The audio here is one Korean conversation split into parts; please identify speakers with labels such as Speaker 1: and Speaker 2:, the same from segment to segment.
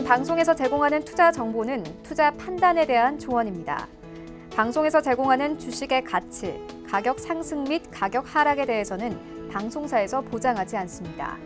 Speaker 1: 방송에서 제공하는 투자 정보는 투자 판단에 대한 조언입니다. 방송에서 제공하는 주식의 가치, 가격 상승 및 가격 하락에 대해서는 방송사에서 보장하지 않습니다.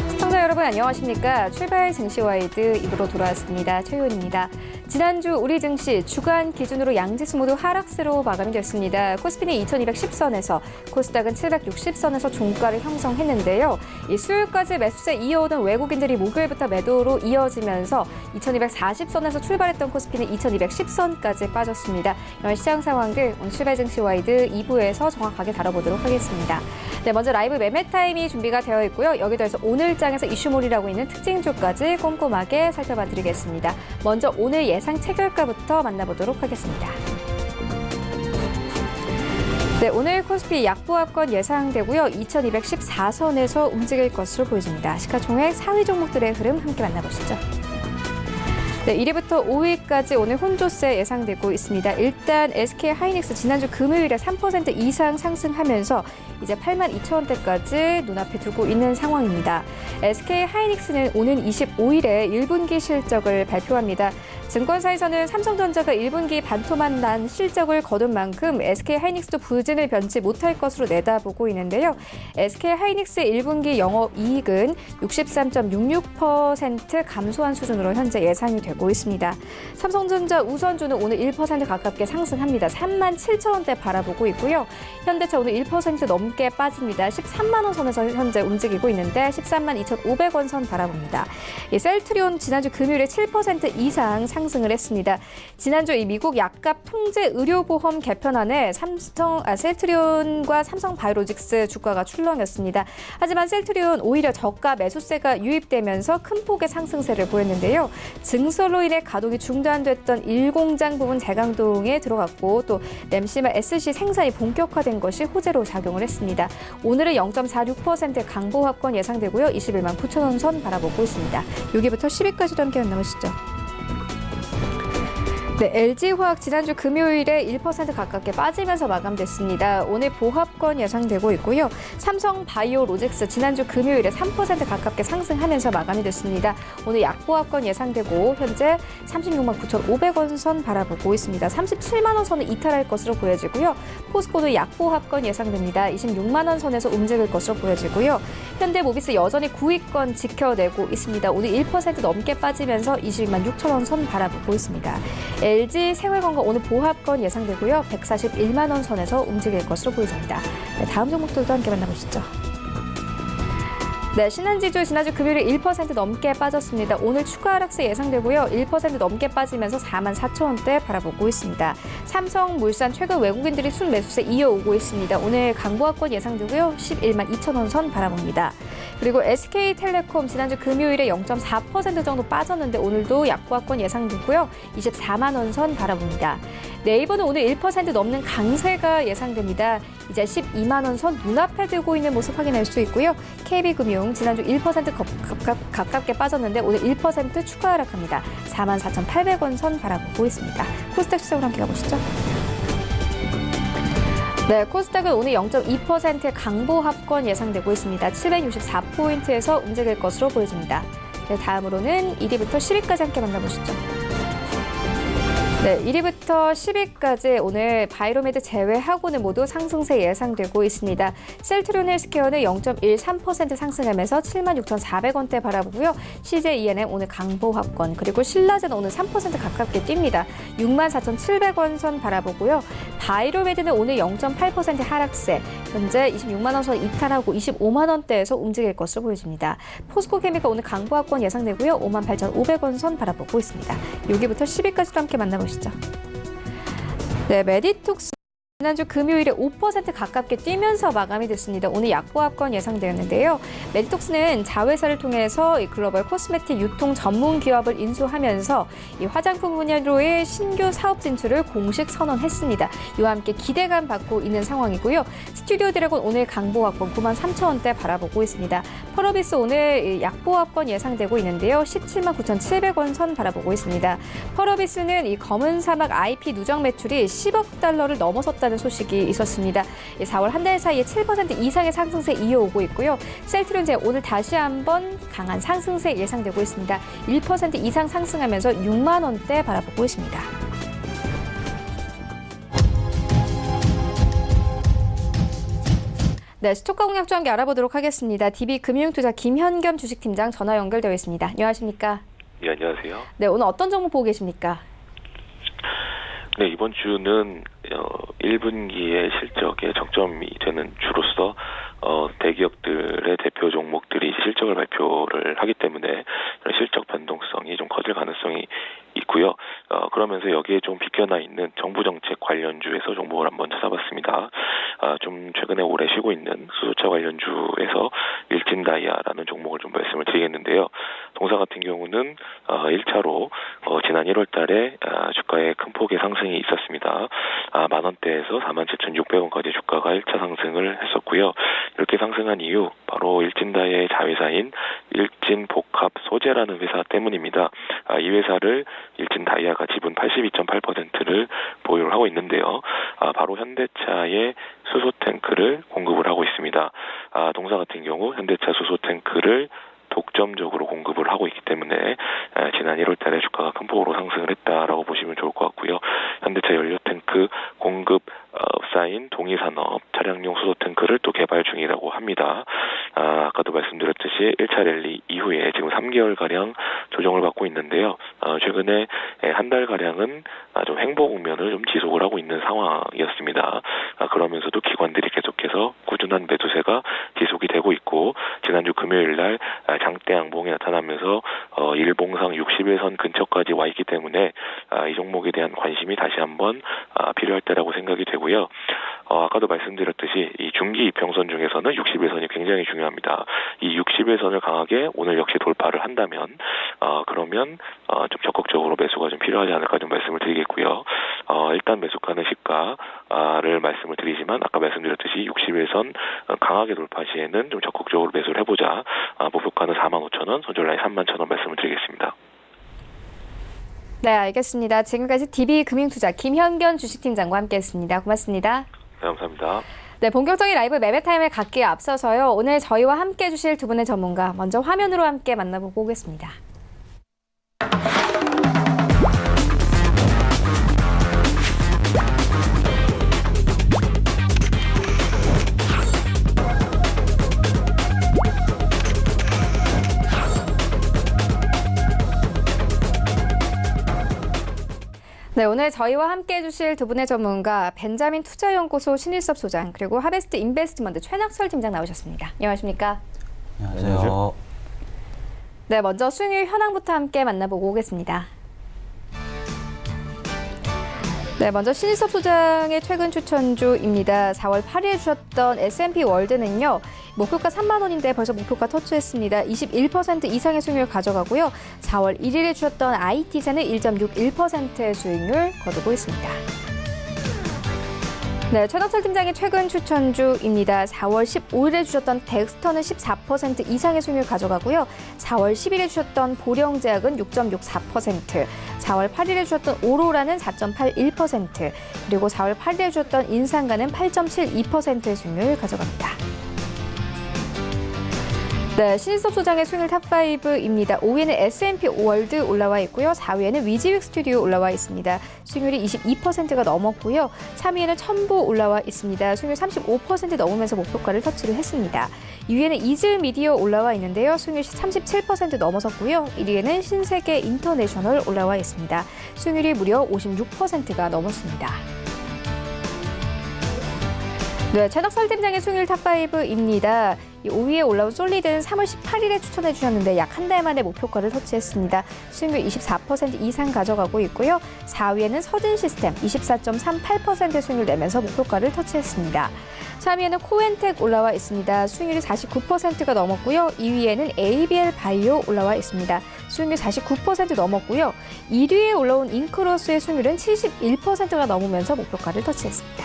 Speaker 1: 시청자 여러분 안녕하십니까? 출발 증시와이드 입으로 돌아왔습니다. 최윤입니다. 지난주 우리 증시 주간 기준으로 양지수 모두 하락세로 마감이 됐습니다. 코스피는 2210선에서 코스닥은 760선에서 종가를 형성했는데요. 이 수요일까지 매수세 이어오던 외국인들이 목요일부터 매도로 이어지면서 2240선에서 출발했던 코스피는 2210선까지 빠졌습니다. 이런 시장 상황들 오늘 출발 증시와이드 2부에서 정확하게 다뤄보도록 하겠습니다. 네, 먼저 라이브 매매 타임이 준비가 되어 있고요. 여기도 해서 오늘 장에서 이슈몰이라고 있는 특징주까지 꼼꼼하게 살펴봐 드리겠습니다. 먼저 오늘 예상 체결가부터 만나보도록 하겠습니다. 네, 오늘 코스피 약보합권 예상되고요. 2214선에서 움직일 것으로 보여집니다. 시가총액 4위 종목들의 흐름 함께 만나보시죠. 네, 1위부터 5위까지 오늘 혼조세 예상되고 있습니다. 일단 SK하이닉스 지난주 금요일에 3% 이상 상승하면서 이제 82,000원대까지 눈앞에 두고 있는 상황입니다. SK하이닉스는 오는 25일에 1분기 실적을 발표합니다. 증권사에서는 삼성전자가 1분기 반토막 난 실적을 거둔 만큼 SK하이닉스도 부진을 변치 못할 것으로 내다보고 있는데요. SK하이닉스의 1분기 영업이익은 63.66% 감소한 수준으로 현재 예상이 되고 있습니다. 삼성전자 우선주는 오늘 1% 가깝게 상승합니다. 37,000원대 바라보고 있고요. 현대차 오늘 1% 넘게 빠집니다. 13만 원 선에서 현재 움직이고 있는데 13만 2,500원 선 바라봅니다. 이 셀트리온 지난주 금요일에 7% 이상 상승을 했습니다. 지난주 이 미국 약값 통제 의료보험 개편안에 셀트리온과 삼성바이오로직스 주가가 출렁였습니다. 하지만 셀트리온 오히려 저가 매수세가 유입되면서 큰 폭의 상승세를 보였는데요. 증설로 인해 가동이 중단됐던 1공장 부분 재가동에 들어갔고 또 램시마 SC 생산이 본격화된 것이 호재로 작용을 했습니다. 오늘은 0.46% 강보합권 예상되고요. 21만 9천원 선 바라보고 있습니다. 여기부터 10위까지도 함께 만나보시죠. 네, LG화학 지난주 금요일에 1% 가깝게 빠지면서 마감됐습니다. 오늘 보합권 예상되고 있고요. 삼성바이오로직스 지난주 금요일에 3% 가깝게 상승하면서 마감이 됐습니다. 오늘 약보합권 예상되고 현재 36만 9,500원 선 바라보고 있습니다. 37만 원 선을 이탈할 것으로 보여지고요. 포스코도 약보합권 예상됩니다. 26만 원 선에서 움직일 것으로 보여지고요. 현대모비스 여전히 9위권 지켜내고 있습니다. 오늘 1% 넘게 빠지면서 22만 6천원 선 바라보고 있습니다. LG 생활건강 오늘 보합권 예상되고요. 141만 원 선에서 움직일 것으로 보여집니다. 네, 다음 종목들도 함께 만나보시죠. 네, 신한지주 지난주 금요일에 1% 넘게 빠졌습니다. 오늘 추가 하락세 예상되고요. 1% 넘게 빠지면서 4만 4천원대 바라보고 있습니다. 삼성물산 최근 외국인들이 순매수세 이어오고 있습니다. 오늘 강보합권 예상되고요. 11만 2천원 선 바라봅니다. 그리고 SK텔레콤 지난주 금요일에 0.4% 정도 빠졌는데 오늘도 약보합권 예상되고요. 24만 원 선 바라봅니다. 네이버는 오늘 1% 넘는 강세가 예상됩니다. 이제 12만 원 선 눈앞에 두고 있는 모습 확인할 수 있고요. KB금융 지난주 1% 가깝게 빠졌는데 오늘 1% 추가 하락합니다. 4만 4,800원 선 바라보고 있습니다. 코스닥 시장으로 함께 가보시죠. 네, 코스닥은 오늘 0.2%의 강보합권 예상되고 있습니다. 764포인트에서 움직일 것으로 보여집니다. 네, 다음으로는 1위부터 10위까지 함께 만나보시죠. 네, 1위부터 10위까지 오늘 바이로메드 제외하고는 모두 상승세 예상되고 있습니다. 셀트리온 헬스케어는 0.13% 상승하면서 76,400원대 바라보고요. CJENM 오늘 강보합권, 그리고 신라제는 오늘 3% 가깝게 뜁니다. 64,700원 선 바라보고요. 바이로메드는 오늘 0.8% 하락세, 현재 26만 원 선 이탈하고 25만 원대에서 움직일 것으로 보여집니다. 포스코케미칼 오늘 강보합권 예상되고요. 58,500원 선 바라보고 있습니다. 여기부터 10위까지도 함께 만나보시죠. 네, 메디톡스 지난주 금요일에 5% 가깝게 뛰면서 마감이 됐습니다. 오늘 약보합권 예상되었는데요. 메디톡스는 자회사를 통해서 이 글로벌 코스메틱 유통 전문 기업을 인수하면서 이 화장품 분야로의 신규 사업 진출을 공식 선언했습니다. 이와 함께 기대감 받고 있는 상황이고요. 스튜디오 드래곤 오늘 강보합권 9만 3천원대 바라보고 있습니다. 펄어비스 오늘 약보합권 예상되고 있는데요. 17만 9,700원 선 바라보고 있습니다. 펄어비스는 이 검은 사막 IP 누적 매출이 10억 달러를 넘어섰다 빠졌다는 소식이 있었습니다. 4월 한 달 사이에 7% 이상의 상승세 이어오고 있고요. 셀트리온제 오늘 다시 한번 강한 상승세 예상되고 있습니다. 1% 이상 상승하면서 6만 원대 바라보고 있습니다. 네, 스토커 공략과 함께 알아보도록 하겠습니다. DB금융투자 김현겸 주식팀장 전화 연결되어 있습니다. 안녕하십니까?
Speaker 2: 네, 안녕하세요.
Speaker 1: 네, 오늘 어떤 종목 보고 계십니까?
Speaker 2: 네, 이번 주는 1분기의 실적에 정점이 되는 주로서 대기업들의 대표 종목들이 실적을 발표를 하기 때문에 실적 변동성이 좀 커질 가능성이 있고요. 그러면서 여기에 좀 비껴나 있는 정부 정책 관련주에서 종목을 한번 찾아봤습니다. 좀 최근에 오래 쉬고 있는 수소차 관련주에서 일진다이아라는 종목을 좀 말씀을 드리겠는데요. 동사 같은 경우는 1차로 지난 1월 달에 주가에 큰 폭의 상승이 있었습니다. 만 원대에서 47,600원까지 주가가 1차 상승을 했었고요. 이렇게 상승한 이유 바로 일진다이아의 자회사인 일진복합소재라는 회사 때문입니다. 이 회사를 일진다이아가 지분 82.8%를 보유를 하고 있는데요. 바로 현대차의 수소탱크를 공급을 하고 있습니다. 동사 같은 경우 현대차 수소탱크를 독점적으로 공급을 하고 있기 때문에 지난 1월 달에 주가가 큰 폭으로 상승을 했다라고 보시면 좋을 것 같고요. 현대차 연료탱크 공급사인 동의산업 차량용 수소탱크를 또 개발 중이라고 합니다. 아까도 말씀드렸듯이 1차 랠리 이후에 지금 3개월가량 조정을 받고 있는데요. 최근에 한 달가량은 좀 횡보 국면을 좀 지속을 하고 있는 상황이었습니다. 그러면서도 기관들이 계속해서 꾸준한 매도세가 지속이 되고 있고 지난주 금요일 날 장대 양봉이 나타나면서 일봉상 60일선 근처까지 와 있기 때문에 이 종목에 대한 관심이 다시 한번 필요할 때라고 생각이 되고요. 아까도 말씀드렸듯이 이 중기 이평선 중에서는 60일선이 굉장히 중요합니다. 이 60일선을 강하게 오늘 역시 돌파를 한다면 그러면 좀 적극적으로 매수가 좀 필요하지 않을까 좀 말씀을 드리겠고요. 일단 매수가는 시가를 말씀을 드리지만 아까 말씀드렸듯이 60일선 강하게 돌파 시에는 좀 적극적으로 매수를 해보자. 목표가는 45,000원, 손절라인 31,000원 말씀을 드리겠습니다.
Speaker 1: 네, 알겠습니다. 지금까지 DB금융투자 김현겸 주식팀장과 함께했습니다. 고맙습니다.
Speaker 2: 네, 감사합니다.
Speaker 1: 네, 본격적인 라이브 매매 타임에 갖기에 앞서서요. 오늘 저희와 함께해 주실 두 분의 전문가 먼저 화면으로 함께 만나보고 오겠습니다. 네, 오늘 저희와 함께해 주실 두 분의 전문가 벤자민 투자연구소 신일섭 소장 그리고 하베스트 인베스트먼트 최낙철 팀장 나오셨습니다. 안녕하십니까?
Speaker 3: 안녕하세요.
Speaker 1: 네, 먼저 수익률 현황부터 함께 만나보고 오겠습니다. 네, 먼저 신일섭 소장의 최근 추천주입니다. 4월 8일에 주셨던 S&P 월드는요. 목표가 3만 원인데 벌써 목표가 터치했습니다. 21% 이상의 수익률 가져가고요. 4월 1일에 주셨던 IT세는 1.61%의 수익률 거두고 있습니다. 네, 최낙철 팀장의 최근 추천주입니다. 4월 15일에 주셨던 덱스터는 14% 이상의 수익률 가져가고요. 4월 10일에 주셨던 보령제약은 6.64%, 4월 8일에 주셨던 오로라는 4.81%, 그리고 4월 8일에 주셨던 인상가는 8.72%의 수익률 가져갑니다. 네, 신일섭 소장의 수익률 탑5입니다. 5위에는 S&P 월드 올라와 있고요. 4위에는 위지윅 스튜디오 올라와 있습니다. 수익률이 22%가 넘었고요. 3위에는 첨보 올라와 있습니다. 수익률 35% 넘으면서 목표가를 터치를 했습니다. 2위에는 이즈미디어 올라와 있는데요. 수익률 37% 넘어섰고요. 1위에는 신세계 인터내셔널 올라와 있습니다. 수익률이 무려 56%가 넘었습니다. 네, 최낙철 팀장의 수익률 탑5입니다. 5위에 올라온 솔리드는 3월 18일에 추천해 주셨는데 약 한 달 만에 목표가를 터치했습니다. 수익률 24% 이상 가져가고 있고요. 4위에는 서진시스템 24.38%의 수익률 내면서 목표가를 터치했습니다. 3위에는 코엔텍 올라와 있습니다. 수익률이 49%가 넘었고요. 2위에는 ABL 바이오 올라와 있습니다. 수익률 49% 넘었고요. 1위에 올라온 잉크로스의 수익률은 71%가 넘으면서 목표가를 터치했습니다.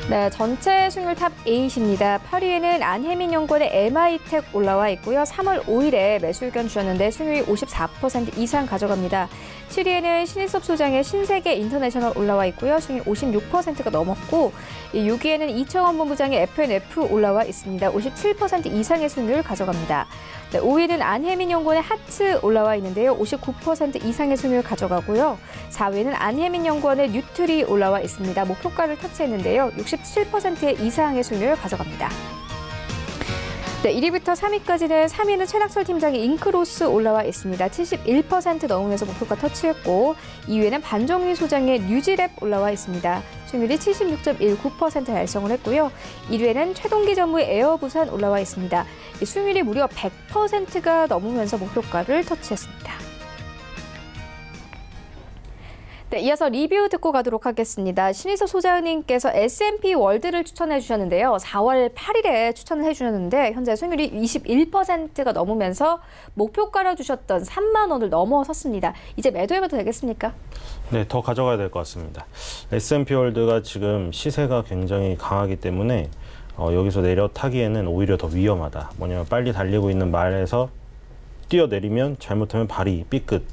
Speaker 1: 네, 전체 승률 탑 8입니다. 8위에는 안혜민연구원의 MI텍 올라와 있고요. 3월 5일에 매수 의견 주셨는데 승률이 54% 이상 가져갑니다. 7위에는 신인섭 소장의 신세계 인터내셔널 올라와 있고요. 승률 56%가 넘었고 6위에는 이청원 본부장의 FNF 올라와 있습니다. 57% 이상의 승률 가져갑니다. 네, 5위는 안혜민연구원의 하츠 올라와 있는데요. 59% 이상의 승률 가져가고요. 4위는 안혜민연구원의 뉴트리 올라와 있습니다. 목표가를 터치했는데요. 67% 이상의 승률 가져갑니다. 네, 1위부터 3위까지는 3위는 최낙철 팀장의 잉크로스 올라와 있습니다. 71% 넘으면서 목표가 터치했고 2위에는 반종희 소장의 뉴지랩 올라와 있습니다. 승률이 76.19% 달성을 했고요. 1위에는 최동기 전무의 에어부산 올라와 있습니다. 이 승률이 무려 100%가 넘으면서 목표가를 터치했습니다. 네, 이어서 리뷰 듣고 가도록 하겠습니다. 신희섭 소장님께서 S&P 월드를 추천해 주셨는데요. 4월 8일에 추천을 해 주셨는데 현재 승률이 21%가 넘으면서 목표가를 주셨던 3만 원을 넘어섰습니다. 이제 매도해봐도 되겠습니까?
Speaker 3: 네, 더 가져가야 될 것 같습니다. S&P 월드가 지금 시세가 굉장히 강하기 때문에 여기서 내려 타기에는 오히려 더 위험하다. 뭐냐면 빨리 달리고 있는 말에서 뛰어내리면 잘못하면 발이 삐끗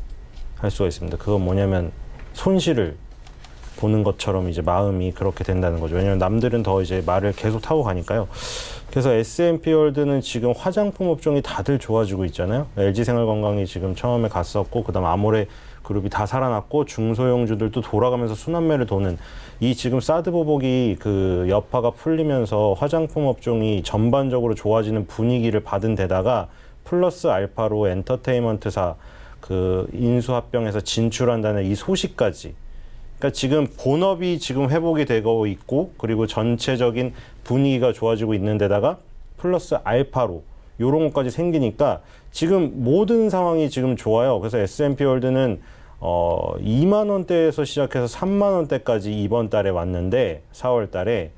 Speaker 3: 할 수가 있습니다. 그건 뭐냐면 손실을 보는 것처럼 이제 마음이 그렇게 된다는 거죠. 왜냐하면 남들은 더 이제 말을 계속 타고 가니까요. 그래서 S&P 월드는 지금 화장품 업종이 다들 좋아지고 있잖아요. LG생활건강이 지금 처음에 갔었고, 그다음 아모레 그룹이 다 살아났고, 중소형주들도 돌아가면서 순환매를 도는 이 지금 사드 보복이 그 여파가 풀리면서 화장품 업종이 전반적으로 좋아지는 분위기를 받은 데다가 플러스 알파로 엔터테인먼트사 그 인수합병에서 진출한다는 이 소식까지, 그러니까 지금 본업이 지금 회복이 되고 있고 그리고 전체적인 분위기가 좋아지고 있는 데다가 플러스 알파로 요런 것까지 생기니까 지금 모든 상황이 지금 좋아요. 그래서 S&P 월드는 2만 원대에서 시작해서 3만 원대까지 이번 달에 왔는데 4월 달에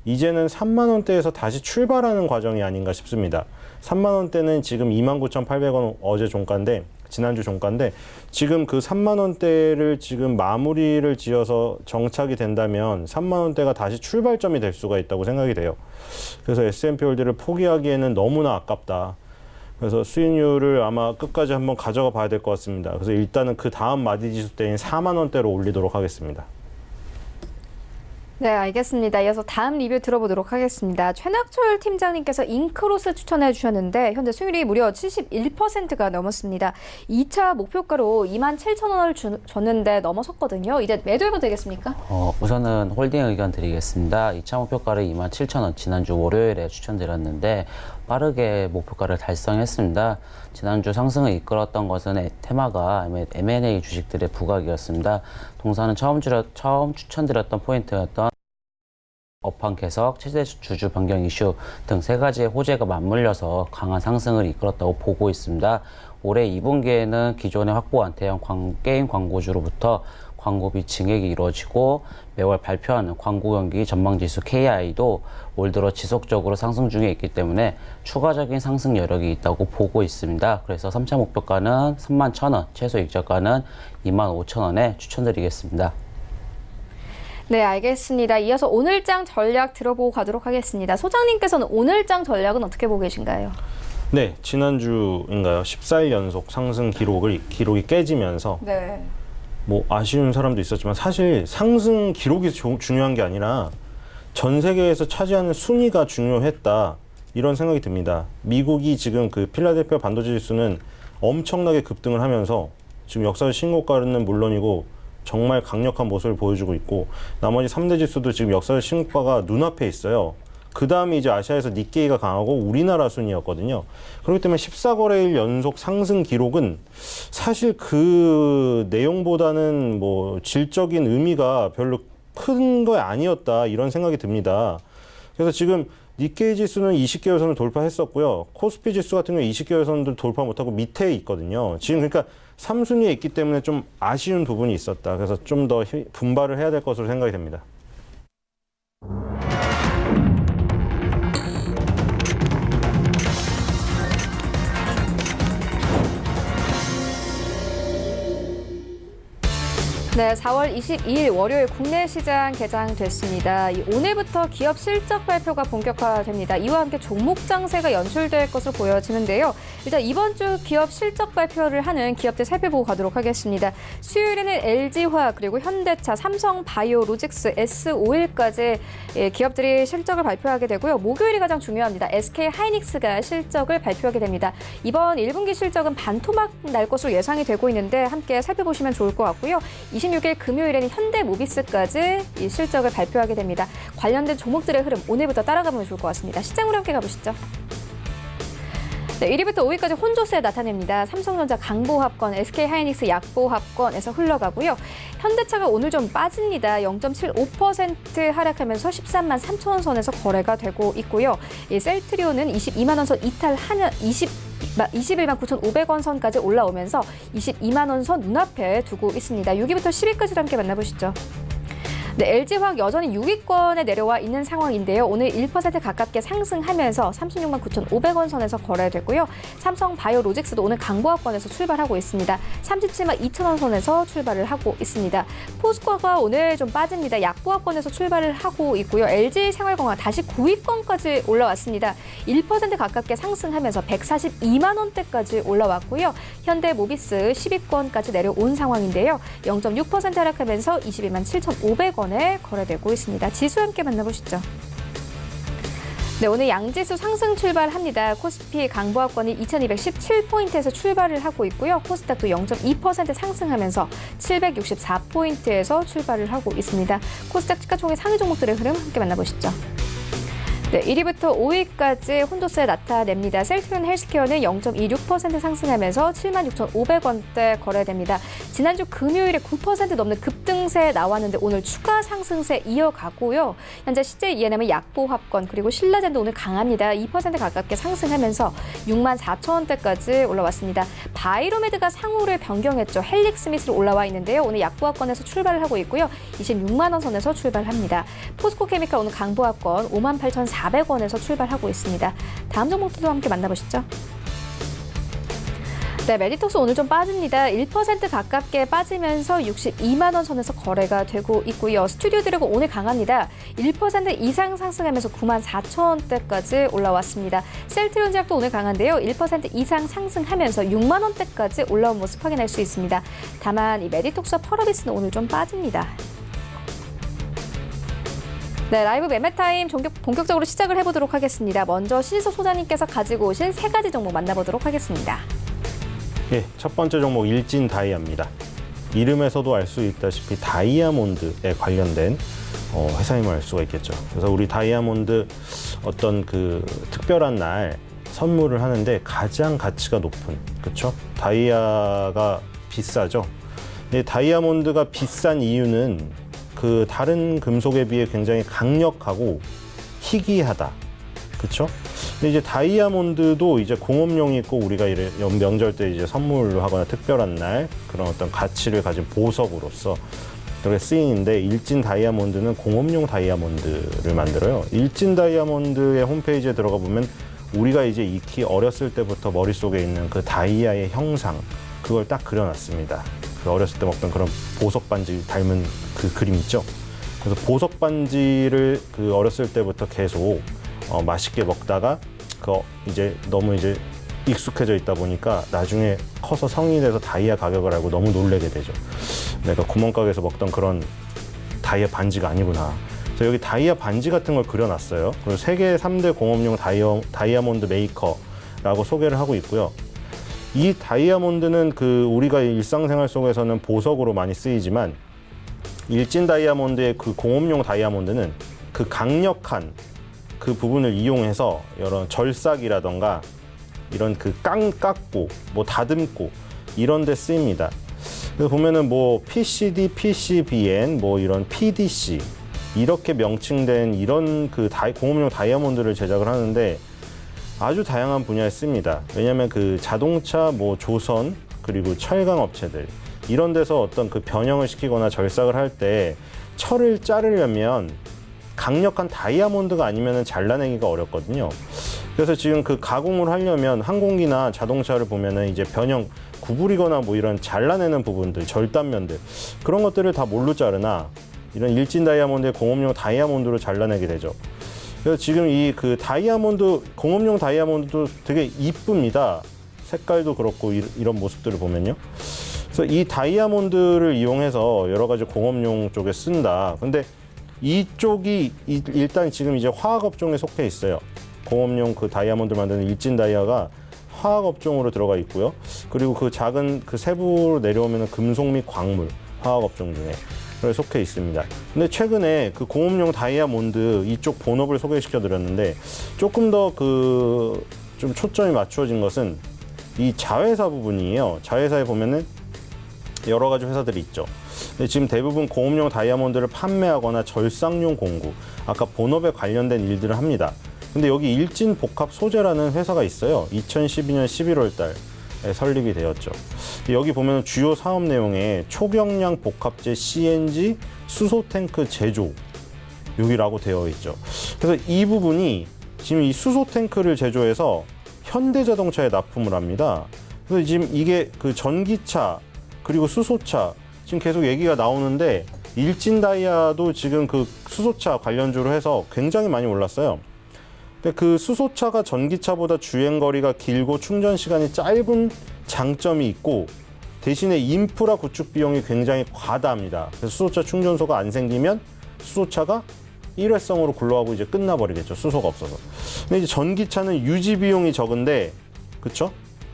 Speaker 3: 이제는 3만 원대에서 다시 출발하는 과정이 아닌가 싶습니다. 3만 원대는 지금 29,800원 어제 종가인데 지난주 종가인데 지금 그 3만 원대를 지금 마무리를 지어서 정착이 된다면 3만 원대가 다시 출발점이 될 수가 있다고 생각이 돼요. 그래서 S&P 월드를 포기하기에는 너무나 아깝다. 그래서 수익률을 아마 끝까지 한번 가져가 봐야 될 것 같습니다. 그래서 일단은 그 다음 마디지수 때인 4만 원대로 올리도록 하겠습니다.
Speaker 1: 네, 알겠습니다. 이어서 다음 리뷰 들어보도록 하겠습니다. 최낙철 팀장님께서 잉크로스 추천해 주셨는데 현재 수익률이 무려 71%가 넘었습니다. 2차 목표가로 27,000원을 줬는데 넘어섰거든요. 이제 매도해봐도 되겠습니까?
Speaker 4: 우선은 홀딩 의견 드리겠습니다. 2차 목표가를 27,000원 지난주 월요일에 추천드렸는데 빠르게 목표가를 달성했습니다. 지난주 상승을 이끌었던 것은 테마가 M&A 주식들의 부각이었습니다. 동사는 처음 추천드렸던 포인트였던 업황 개석, 체제 주주 변경 이슈 등 세 가지의 호재가 맞물려서 강한 상승을 이끌었다고 보고 있습니다. 올해 2분기에는 기존에 확보한 대형 게임 광고주로부터 광고비 증액이 이루어지고 매월 발표하는 광고 경기 전망지수 KI도 올 들어 지속적으로 상승 중에 있기 때문에 추가적인 상승 여력이 있다고 보고 있습니다. 그래서 3차 목표가는 31,000원, 최소 익저가는 25,000원에 추천드리겠습니다.
Speaker 1: 네, 알겠습니다. 이어서 오늘장 전략 들어보고 가도록 하겠습니다. 소장님께서는 오늘장 전략은 어떻게 보고 계신가요?
Speaker 3: 네, 지난주인가요? 14일 연속 상승 기록이 깨지면서
Speaker 1: 네.
Speaker 3: 뭐 아쉬운 사람도 있었지만 사실 상승 기록이 중요한 게 아니라 전 세계에서 차지하는 순위가 중요했다 이런 생각이 듭니다. 미국이 지금 그 필라델피아 반도체 지수는 엄청나게 급등을 하면서 지금 역사적 신고가는 물론이고 정말 강력한 모습을 보여주고 있고 나머지 3대 지수도 지금 역사적 신고가가 눈앞에 있어요. 그 다음에 이제 아시아에서 니케이가 강하고 우리나라 순이었거든요. 그렇기 때문에 14거래일 연속 상승 기록은 사실 그 내용보다는 뭐 질적인 의미가 별로 큰 거 아니었다 이런 생각이 듭니다. 그래서 지금 니케이 지수는 20개월 선을 돌파했었고요. 코스피 지수 같은 경우 20개월 선도 돌파 못하고 밑에 있거든요. 지금 그러니까 3순위에 있기 때문에 좀 아쉬운 부분이 있었다. 그래서 좀 더 분발을 해야 될 것으로 생각이 됩니다.
Speaker 1: 네, 4월 22일 월요일 국내 시장 개장됐습니다. 오늘부터 기업 실적 발표가 본격화됩니다. 이와 함께 종목 장세가 연출될 것으로 보여지는데요. 일단 이번 주 기업 실적 발표를 하는 기업들 살펴보고 가도록 하겠습니다. 수요일에는 LG화학 그리고 현대차, 삼성바이오로직스, S-오일까지 기업들이 실적을 발표하게 되고요. 목요일이 가장 중요합니다. SK하이닉스가 실적을 발표하게 됩니다. 이번 1분기 실적은 반토막 날 것으로 예상이 되고 있는데 함께 살펴보시면 좋을 것 같고요. 26일 금요일에는 현대모비스까지 이 실적을 발표하게 됩니다. 관련된 종목들의 흐름 오늘부터 따라가보면 좋을 것 같습니다. 시장으로 함께 가보시죠. 네, 1위부터 5위까지 혼조세 나타냅니다. 삼성전자 강보합권, SK하이닉스 약보합권에서 흘러가고요. 현대차가 오늘 좀 빠집니다. 0.75% 하락하면서 13만 3천 원 선에서 거래가 되고 있고요. 이 셀트리온은 22만 원 선 이탈하는 21만 9,500원 선까지 올라오면서 22만 원 선 눈앞에 두고 있습니다. 6위부터 10위까지 함께 만나보시죠. 네, LG화학 여전히 6위권에 내려와 있는 상황인데요. 오늘 1% 가깝게 상승하면서 36만 9,500원 선에서 거래되고요. 삼성바이오로직스도 오늘 강보합권에서 출발하고 있습니다. 37만 2천원 선에서 출발을 하고 있습니다. 포스코가 오늘 좀 빠집니다. 약보합권에서 출발을 하고 있고요. LG생활건강 다시 9위권까지 올라왔습니다. 1% 가깝게 상승하면서 142만 원대까지 올라왔고요. 현대모비스 10위권까지 내려온 상황인데요. 0.6% 하락하면서 21만 7,500원 거래되고 있습니다. 지수 함께 만나보시죠. 네, 오늘 양지수 상승 출발합니다. 코스피 강보합권이 2217포인트에서 출발을 하고 있고요. 코스닥도 0.2% 상승하면서 764포인트에서 출발을 하고 있습니다. 코스닥 시가총액 상위 종목들의 흐름 함께 만나보시죠. 네, 1위부터 5위까지 혼조세 나타냅니다. 셀트리온 헬스케어는 0.26% 상승하면서 76,500원대 거래됩니다. 지난주 금요일에 9% 넘는 급등세 나왔는데 오늘 추가 상승세 이어가고요. 현재 CJ ENM은 약보합권 그리고 신라젠도 오늘 강합니다. 2% 가깝게 상승하면서 6만 4천 원대까지 올라왔습니다. 바이로메드가 상호를 변경했죠. 헬릭스미스로 올라와 있는데요. 오늘 약보합권에서 출발을 하고 있고요. 26만 원 선에서 출발합니다. 포스코케미칼 오늘 강보합권 5만 8,400원에서 출발하고 있습니다. 다음 종목들도 함께 만나보시죠. 네, 메디톡스 오늘 좀 빠집니다. 1% 가깝게 빠지면서 62만 원 선에서 거래가 되고 있고요. 스튜디오 드래곤 오늘 강합니다. 1% 이상 상승하면서 9만 4천 원대까지 올라왔습니다. 셀트리온 제약도 오늘 강한데요. 1% 이상 상승하면서 6만 원대까지 올라온 모습 확인할 수 있습니다. 다만 이 메디톡스와 펄어비스는 오늘 좀 빠집니다. 네, 라이브 매매타임 본격적으로 시작을 해보도록 하겠습니다. 먼저 신희석 소장님께서 가지고 오신 3가지 종목 만나보도록 하겠습니다.
Speaker 3: 예, 첫 번째 종목 일진다이아입니다. 이름에서도 알 수 있다시피 다이아몬드에 관련된 회사임을 알 수가 있겠죠. 그래서 우리 다이아몬드 어떤 그 특별한 날 선물을 하는데 가장 가치가 높은, 그렇죠? 다이아가 비싸죠. 근데 다이아몬드가 비싼 이유는 그 다른 금속에 비해 굉장히 강력하고 희귀하다. 그렇죠? 근데 이제 다이아몬드도 이제 공업용이 있고 우리가 명절 때 이제 선물로 하거나 특별한 날 그런 어떤 가치를 가진 보석으로서 그렇게 쓰이는데 일진 다이아몬드는 공업용 다이아몬드를 만들어요. 일진 다이아몬드의 홈페이지에 들어가 보면 우리가 이제 익히 어렸을 때부터 머릿속에 있는 그 다이아의 형상 그걸 딱 그려놨습니다. 그 어렸을 때 먹던 그런 보석 반지 닮은 그 그림 있죠. 그래서 보석 반지를 그 어렸을 때부터 계속 맛있게 먹다가 이제 너무 이제 익숙해져 있다 보니까 나중에 커서 성인이 돼서 다이아 가격을 알고 너무 놀라게 되죠. 내가 구멍가게에서 먹던 그런 다이아 반지가 아니구나. 그래서 여기 다이아 반지 같은 걸 그려놨어요. 그리고 세계 3대 공업용 다이아몬드 메이커라고 소개를 하고 있고요. 이 다이아몬드는 그 우리가 일상생활 속에서는 보석으로 많이 쓰이지만 일진 다이아몬드의 그 공업용 다이아몬드는 그 강력한 그 부분을 이용해서 이런 절삭이라던가 이런 그 깎고 뭐 다듬고 이런 데 쓰입니다. 그래서 보면은 뭐 PCD, PCBN, 뭐 이런 PDC 이렇게 명칭된 이런 그 공업용 다이아몬드를 제작을 하는데 아주 다양한 분야에 씁니다. 왜냐하면 그 자동차, 뭐 조선 그리고 철강 업체들 이런 데서 어떤 그 변형을 시키거나 절삭을 할 때 철을 자르려면 강력한 다이아몬드가 아니면 잘라내기가 어렵거든요. 그래서 지금 그 가공을 하려면 항공기나 자동차를 보면은 이제 변형 구부리거나 뭐 이런 잘라내는 부분들, 절단면들 그런 것들을 다 뭘로 자르나 이런 일진 다이아몬드의 공업용 다이아몬드로 잘라내게 되죠. 그래서 지금 이 그 다이아몬드, 공업용 다이아몬드도 되게 이쁩니다. 색깔도 그렇고 이런 모습들을 보면요. 그래서 이 다이아몬드를 이용해서 여러 가지 공업용 쪽에 쓴다. 근데 이쪽이 일단 지금 이제 화학 업종에 속해 있어요. 공업용 그 다이아몬드 만드는 일진 다이아가 화학 업종으로 들어가 있고요. 그리고 그 작은 그 세부로 내려오면 금속 및 광물, 화학 업종 중에 속해 있습니다. 근데 최근에 그 공업용 다이아몬드 이쪽 본업을 소개시켜 드렸는데 조금 더 그 좀 초점이 맞추어진 것은 이 자회사 부분이에요. 자회사에 보면은 여러 가지 회사들이 있죠. 근데 지금 대부분 공업용 다이아몬드를 판매하거나 절상용 공구, 아까 본업에 관련된 일들을 합니다. 근데 여기 일진 복합 소재라는 회사가 있어요. 2012년 11월 달에 설립이 되었죠. 여기 보면 주요 사업 내용에 초경량 복합재 CNG 수소 탱크 제조 여기라고 되어 있죠. 그래서 이 부분이 지금 이 수소 탱크를 제조해서 현대자동차에 납품을 합니다. 그래서 지금 이게 그 전기차 그리고 수소차 지금 계속 얘기가 나오는데 일진 다이아도 지금 그 수소차 관련주로 해서 굉장히 많이 올랐어요. 근데 그 수소차가 전기차보다 주행거리가 길고 충전 시간이 짧은 장점이 있고 대신에 인프라 구축 비용이 굉장히 과다합니다. 그래서 수소차 충전소가 안 생기면 수소차가 일회성으로 굴러가고 이제 끝나버리겠죠. 수소가 없어서. 근데 이제 전기차는 유지 비용이 적은데, 그쵸?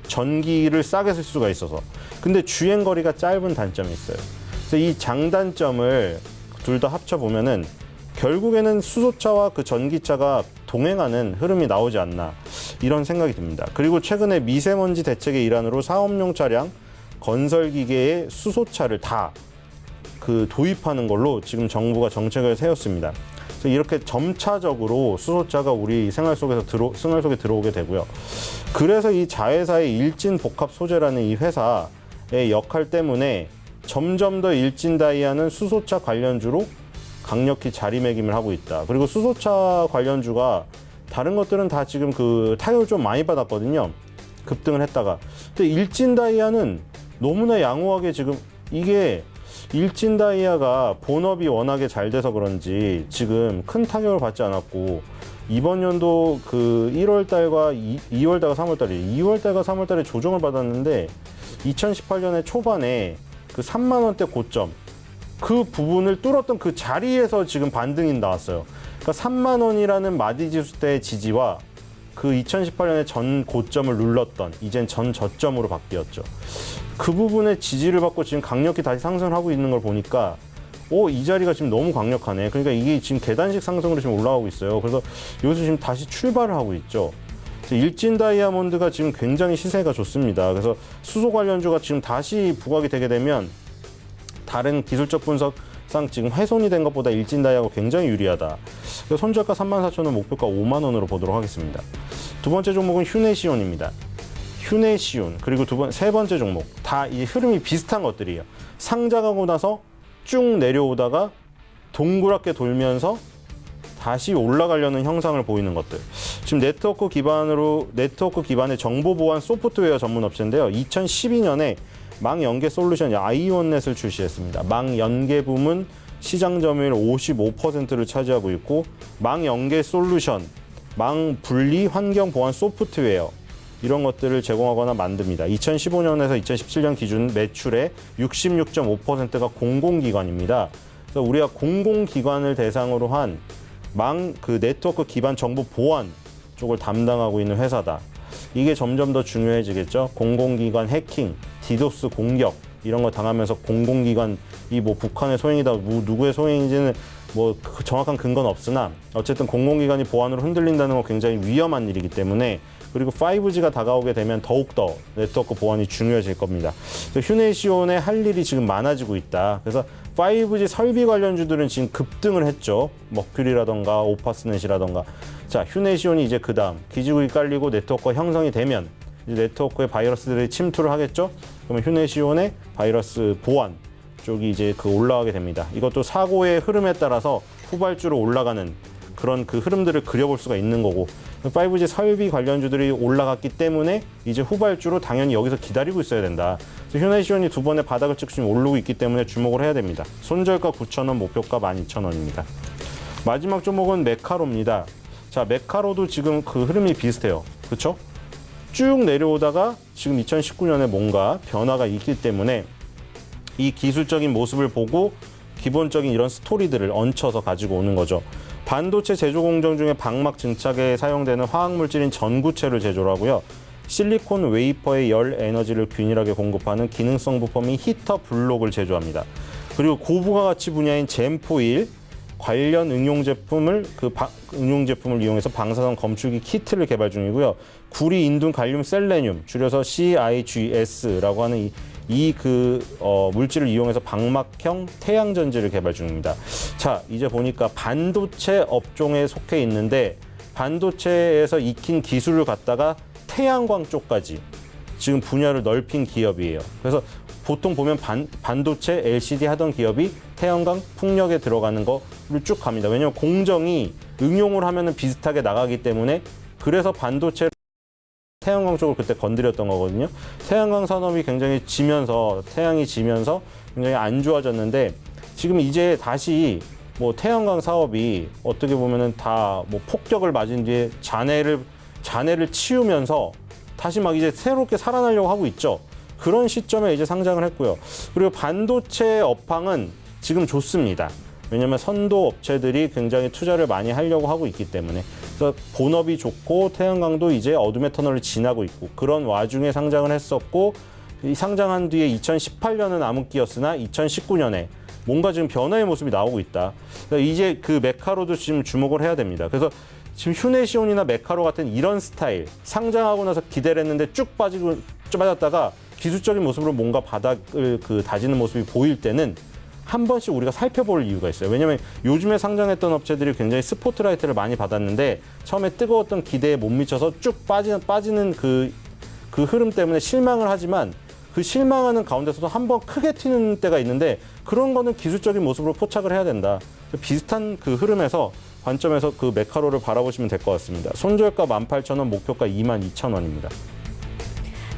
Speaker 3: 전기를 싸게 쓸 수가 있어서. 근데 주행거리가 짧은 단점이 있어요. 그래서 이 장단점을 둘 다 합쳐보면은 결국에는 수소차와 그 전기차가 동행하는 흐름이 나오지 않나 이런 생각이 듭니다. 그리고 최근에 미세먼지 대책의 일환으로 사업용 차량, 건설기계의 수소차를 다 그 도입하는 걸로 지금 정부가 정책을 세웠습니다. 그래서 이렇게 점차적으로 수소차가 우리 생활 속에 들어오게 되고요. 그래서 이 자회사의 일진 복합 소재라는 이 회사의 역할 때문에 점점 더 일진 다이아는 수소차 관련주로 강력히 자리매김을 하고 있다. 그리고 수소차 관련주가 다른 것들은 다 지금 그 타격을 좀 많이 받았거든요. 급등을 했다가. 근데 일진 다이아는 너무나 양호하게 지금 이게 일진 다이아가 본업이 워낙에 잘 돼서 그런지 지금 큰 타격을 받지 않았고 이번 연도 그 1월 달과 2월 달과 3월 달에 2월 달과 3월 달에 조정을 받았는데 2018년에 초반에 그 3만 원대 고점 그 부분을 뚫었던 그 자리에서 지금 반등이 나왔어요. 그러니까 3만 원이라는 마디지수 때의 지지와 그 2018년에 전 고점을 눌렀던 이젠 전 저점으로 바뀌었죠. 그 부분에 지지를 받고 지금 강력히 다시 상승하고 있는 걸 보니까 이 자리가 지금 너무 강력하네. 그러니까 이게 지금 계단식 상승으로 지금 올라가고 있어요. 그래서 여기서 지금 다시 출발을 하고 있죠. 일진 다이아몬드가 지금 굉장히 시세가 좋습니다. 그래서 수소 관련주가 지금 다시 부각이 되게 되면 다른 기술적 분석상 지금 훼손이 된 것보다 일진 다이아가 굉장히 유리하다. 그래서 손절가 34,000원, 목표가 5만 원으로 보도록 하겠습니다. 두 번째 종목은 휴네시온입니다. 휴네시온 그리고 세 번째 종목 다 이 흐름이 비슷한 것들이에요. 상장하고 나서 쭉 내려오다가 동그랗게 돌면서 다시 올라가려는 형상을 보이는 것들. 지금 네트워크 기반의 정보 보안 소프트웨어 전문 업체인데요. 2012년에 망연계 솔루션 아이온넷을 출시했습니다. 망연계 부문 시장 점유율 55%를 차지하고 있고 망연계 솔루션, 망분리 환경 보안 소프트웨어 이런 것들을 제공하거나 만듭니다. 2015년에서 2017년 기준 매출의 66.5%가 공공기관입니다. 그래서 우리가 공공기관을 대상으로 한 그 네트워크 기반 정보 보안 쪽을 담당하고 있는 회사다. 이게 점점 더 중요해지겠죠. 공공기관 해킹, 디도스 공격 이런 거 당하면서 공공기관이 뭐 북한의 소행이다, 누구의 소행인지는 뭐 정확한 근거는 없으나 어쨌든 공공기관이 보안으로 흔들린다는 건 굉장히 위험한 일이기 때문에 그리고 5G가 다가오게 되면 더욱더 네트워크 보안이 중요해질 겁니다. 휴네시온의 할 일이 지금 많아지고 있다. 그래서 5G 설비 관련주들은 지금 급등을 했죠. 머큐리라던가 오파스넷이라던가. 자, 휴네시온이 이제 그 다음 기지국이 깔리고 네트워크가 형성이 되면 이제 네트워크에 바이러스들이 침투를 하겠죠. 그러면 휴네시온의 바이러스 보안 쪽이 이제 올라가게 됩니다. 이것도 사고의 흐름에 따라서 후발주로 올라가는 그런 그 흐름들을 그려볼 수가 있는 거고 5G 설비 관련주들이 올라갔기 때문에 이제 후발주로 당연히 여기서 기다리고 있어야 된다. 휴네시온이 두 번의 바닥을 찍고 지금 오르고 있기 때문에 주목을 해야 됩니다. 손절가 9,000원, 목표가 12,000원입니다. 마지막 종목은 메카로입니다. 자, 메카로도 지금 그 흐름이 비슷해요. 그렇죠? 쭉 내려오다가 지금 2019년에 뭔가 변화가 있기 때문에 이 기술적인 모습을 보고 기본적인 이런 스토리들을 얹혀서 가지고 오는 거죠. 반도체 제조 공정 중에 방막 증착에 사용되는 화학물질인 전구체를 제조를 하고요. 실리콘 웨이퍼의 열 에너지를 균일하게 공급하는 기능성 부품인 히터 블록을 제조합니다. 그리고 고부가가치 분야인 젠포일 관련 응용 제품을 이용해서 방사선 검출기 키트를 개발 중이고요. 구리, 인둔, 갈륨, 셀레늄 줄여서 CIGS라고 하는 물질을 이용해서 방막형 태양 전지를 개발 중입니다. 자, 이제 보니까 반도체 업종에 속해 있는데 반도체에서 익힌 기술을 갖다가 태양광 쪽까지 지금 분야를 넓힌 기업이에요. 그래서 보통 보면 반도체 LCD 하던 기업이 태양광 풍력에 들어가는 거를 쭉 갑니다. 왜냐하면 공정이 응용을 하면은 비슷하게 나가기 때문에 그래서 반도체 태양광 쪽을 그때 건드렸던 거거든요. 태양광 산업이 굉장히 태양이 지면서 굉장히 안 좋아졌는데 지금 이제 다시 뭐 태양광 사업이 어떻게 보면은 다 뭐 폭격을 맞은 뒤에 잔해를 치우면서 다시 막 이제 새롭게 살아나려고 하고 있죠. 그런 시점에 이제 상장을 했고요. 그리고 반도체 업황은 지금 좋습니다. 왜냐하면 선도 업체들이 굉장히 투자를 많이 하려고 하고 있기 때문에. 그래서 본업이 좋고 태양광도 이제 어둠의 터널을 지나고 있고 그런 와중에 상장을 했었고 이 상장한 뒤에 2018년은 암흑기였으나 2019년에 뭔가 지금 변화의 모습이 나오고 있다. 그러니까 이제 그 메카로도 지금 주목을 해야 됩니다. 그래서 지금 휴네시온이나 메카로 같은 이런 스타일 상장하고 나서 기대를 했는데 쭉 빠졌다가 기술적인 모습으로 뭔가 바닥을 다지는 모습이 보일 때는 한 번씩 우리가 살펴볼 이유가 있어요. 왜냐하면 요즘에 상장했던 업체들이 굉장히 스포트라이트를 많이 받았는데 처음에 뜨거웠던 기대에 못 미쳐서 쭉 빠지는 그 흐름 때문에 실망을 하지만 그 실망하는 가운데서도 한 번 크게 튀는 때가 있는데 그런 거는 기술적인 모습으로 포착을 해야 된다. 비슷한 그 흐름에서 관점에서 그 메카로를 바라보시면 될 것 같습니다. 손절가 18,000원, 목표가 22,000원입니다.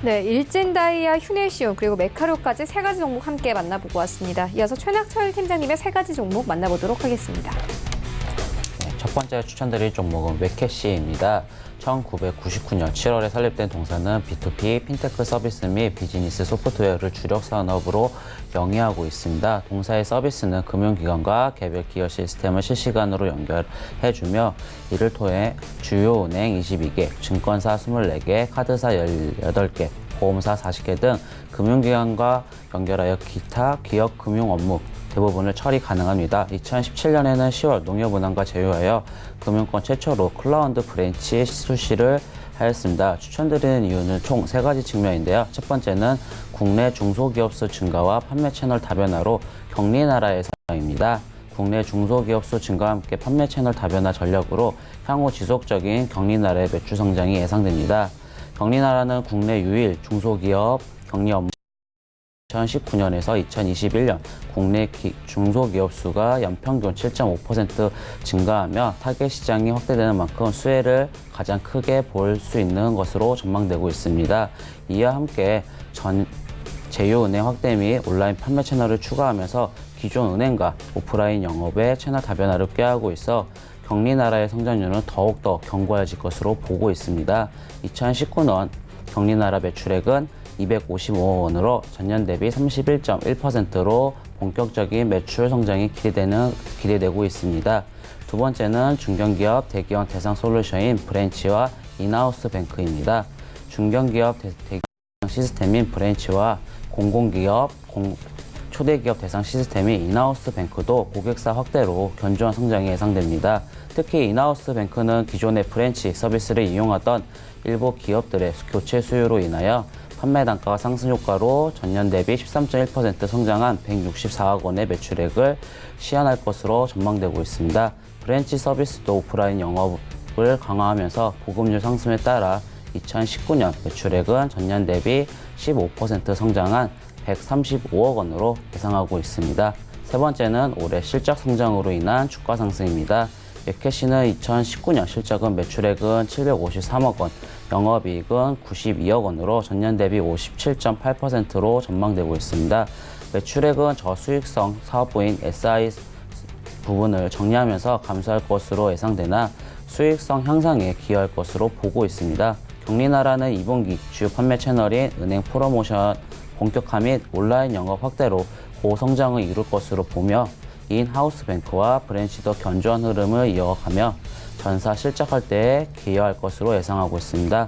Speaker 1: 네, 일진다이아, 휴네시온 그리고 메카로까지 세 가지 종목 함께 만나보고 왔습니다. 이어서 최낙철 팀장님의 세 가지 종목 만나보도록 하겠습니다.
Speaker 4: 네, 첫 번째 추천드릴 종목은 웨캐시입니다. 1999년 7월에 설립된 동사는 B2B 핀테크 서비스 및 비즈니스 소프트웨어를 주력 산업으로 영위하고 있습니다. 동사의 서비스는 금융기관과 개별 기여 시스템을 실시간으로 연결해주며 이를 통해 주요 은행 22개, 증권사 24개, 카드사 18개, 보험사 40개 등 금융기관과 연결하여 기타 기업 금융 업무 대부분을 처리 가능합니다. 2017년에는 10월 농협은행과 제휴하여 금융권 최초로 클라우드 브랜치 출시를 하였습니다. 추천드리는 이유는 총 3가지 측면인데요. 첫 번째는 국내 중소기업 수 증가와 판매 채널 다변화로 격리 나라의 상황입니다. 국내 중소기업 수 증가와 함께 판매 채널 다변화 전략으로 향후 지속적인 격리 나라의 매출 성장이 예상됩니다. 격리 나라는 국내 유일 중소기업 격리 업무 2019년에서 2021년 국내 중소기업 수가 연평균 7.5% 증가하며 타겟 시장이 확대되는 만큼 수혜를 가장 크게 볼 수 있는 것으로 전망되고 있습니다. 이와 함께 제휴은행 확대 및 온라인 판매 채널을 추가하면서 기존 은행과 오프라인 영업의 채널 다변화를 꾀하고 있어 격리 나라의 성장률은 더욱더 견고해질 것으로 보고 있습니다. 2019년 격리 나라 매출액은 255원으로 전년 대비 31.1%로 본격적인 매출 성장이 기대되고 있습니다. 두 번째는 중견기업 대기업 대상 솔루션인 브랜치와 인하우스 뱅크입니다. 중견기업 대상 시스템인 브랜치와 공공기업, 초대기업 대상 시스템인 인하우스 뱅크도 고객사 확대로 견조한 성장이 예상됩니다. 특히 인하우스 뱅크는 기존의 브랜치 서비스를 이용하던 일부 기업들의 교체 수요로 인하여 판매 단가가 상승 효과로 전년 대비 13.1% 성장한 164억 원의 매출액을 시현할 것으로 전망되고 있습니다. 브랜치 서비스도 오프라인 영업을 강화하면서 보급률 상승에 따라 2019년 매출액은 전년 대비 15% 성장한 135억 원으로 예상하고 있습니다. 세 번째는 올해 실적 성장으로 인한 주가 상승입니다. 웹캐시는 2019년 실적은 매출액은 753억 원, 영업이익은 92억 원으로 전년 대비 57.8%로 전망되고 있습니다. 매출액은 저수익성 사업부인 SI 부분을 정리하면서 감소할 것으로 예상되나 수익성 향상에 기여할 것으로 보고 있습니다. 경리나라는 2분기 주요 판매 채널인 은행 프로모션 본격화 및 온라인 영업 확대로 고성장을 이룰 것으로 보며 인하우스뱅크와 브랜치도 견조한 흐름을 이어가며 전사 실적할 때에 기여할 것으로 예상하고 있습니다.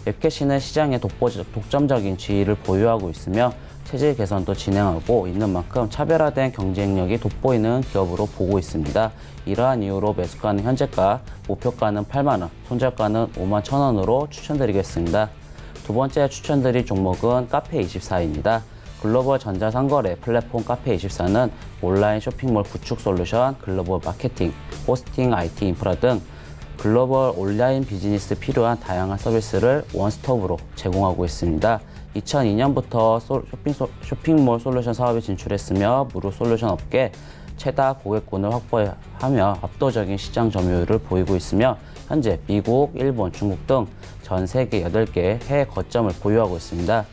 Speaker 4: 웹캐시는 시장의 독점적인 지위를 보유하고 있으며 체질 개선도 진행하고 있는 만큼 차별화된 경쟁력이 돋보이는 기업으로 보고 있습니다. 이러한 이유로 매수가는 현재가, 목표가는 8만 원, 손절가는 5만 1,000원으로 추천드리겠습니다. 두 번째 추천드릴 종목은 카페24입니다. 글로벌 전자상거래 플랫폼 카페24는 온라인 쇼핑몰 구축 솔루션, 글로벌 마케팅, 호스팅, IT 인프라 등 글로벌 온라인 비즈니스 필요한 다양한 서비스를 원스톱으로 제공하고 있습니다. 2002년부터 쇼핑몰 솔루션 사업에 진출했으며 무료 솔루션 업계 최다 고객군을 확보하며 압도적인 시장 점유율을 보이고 있으며 현재 미국, 일본, 중국 등 전 세계 8개 해외 거점을 보유하고 있습니다.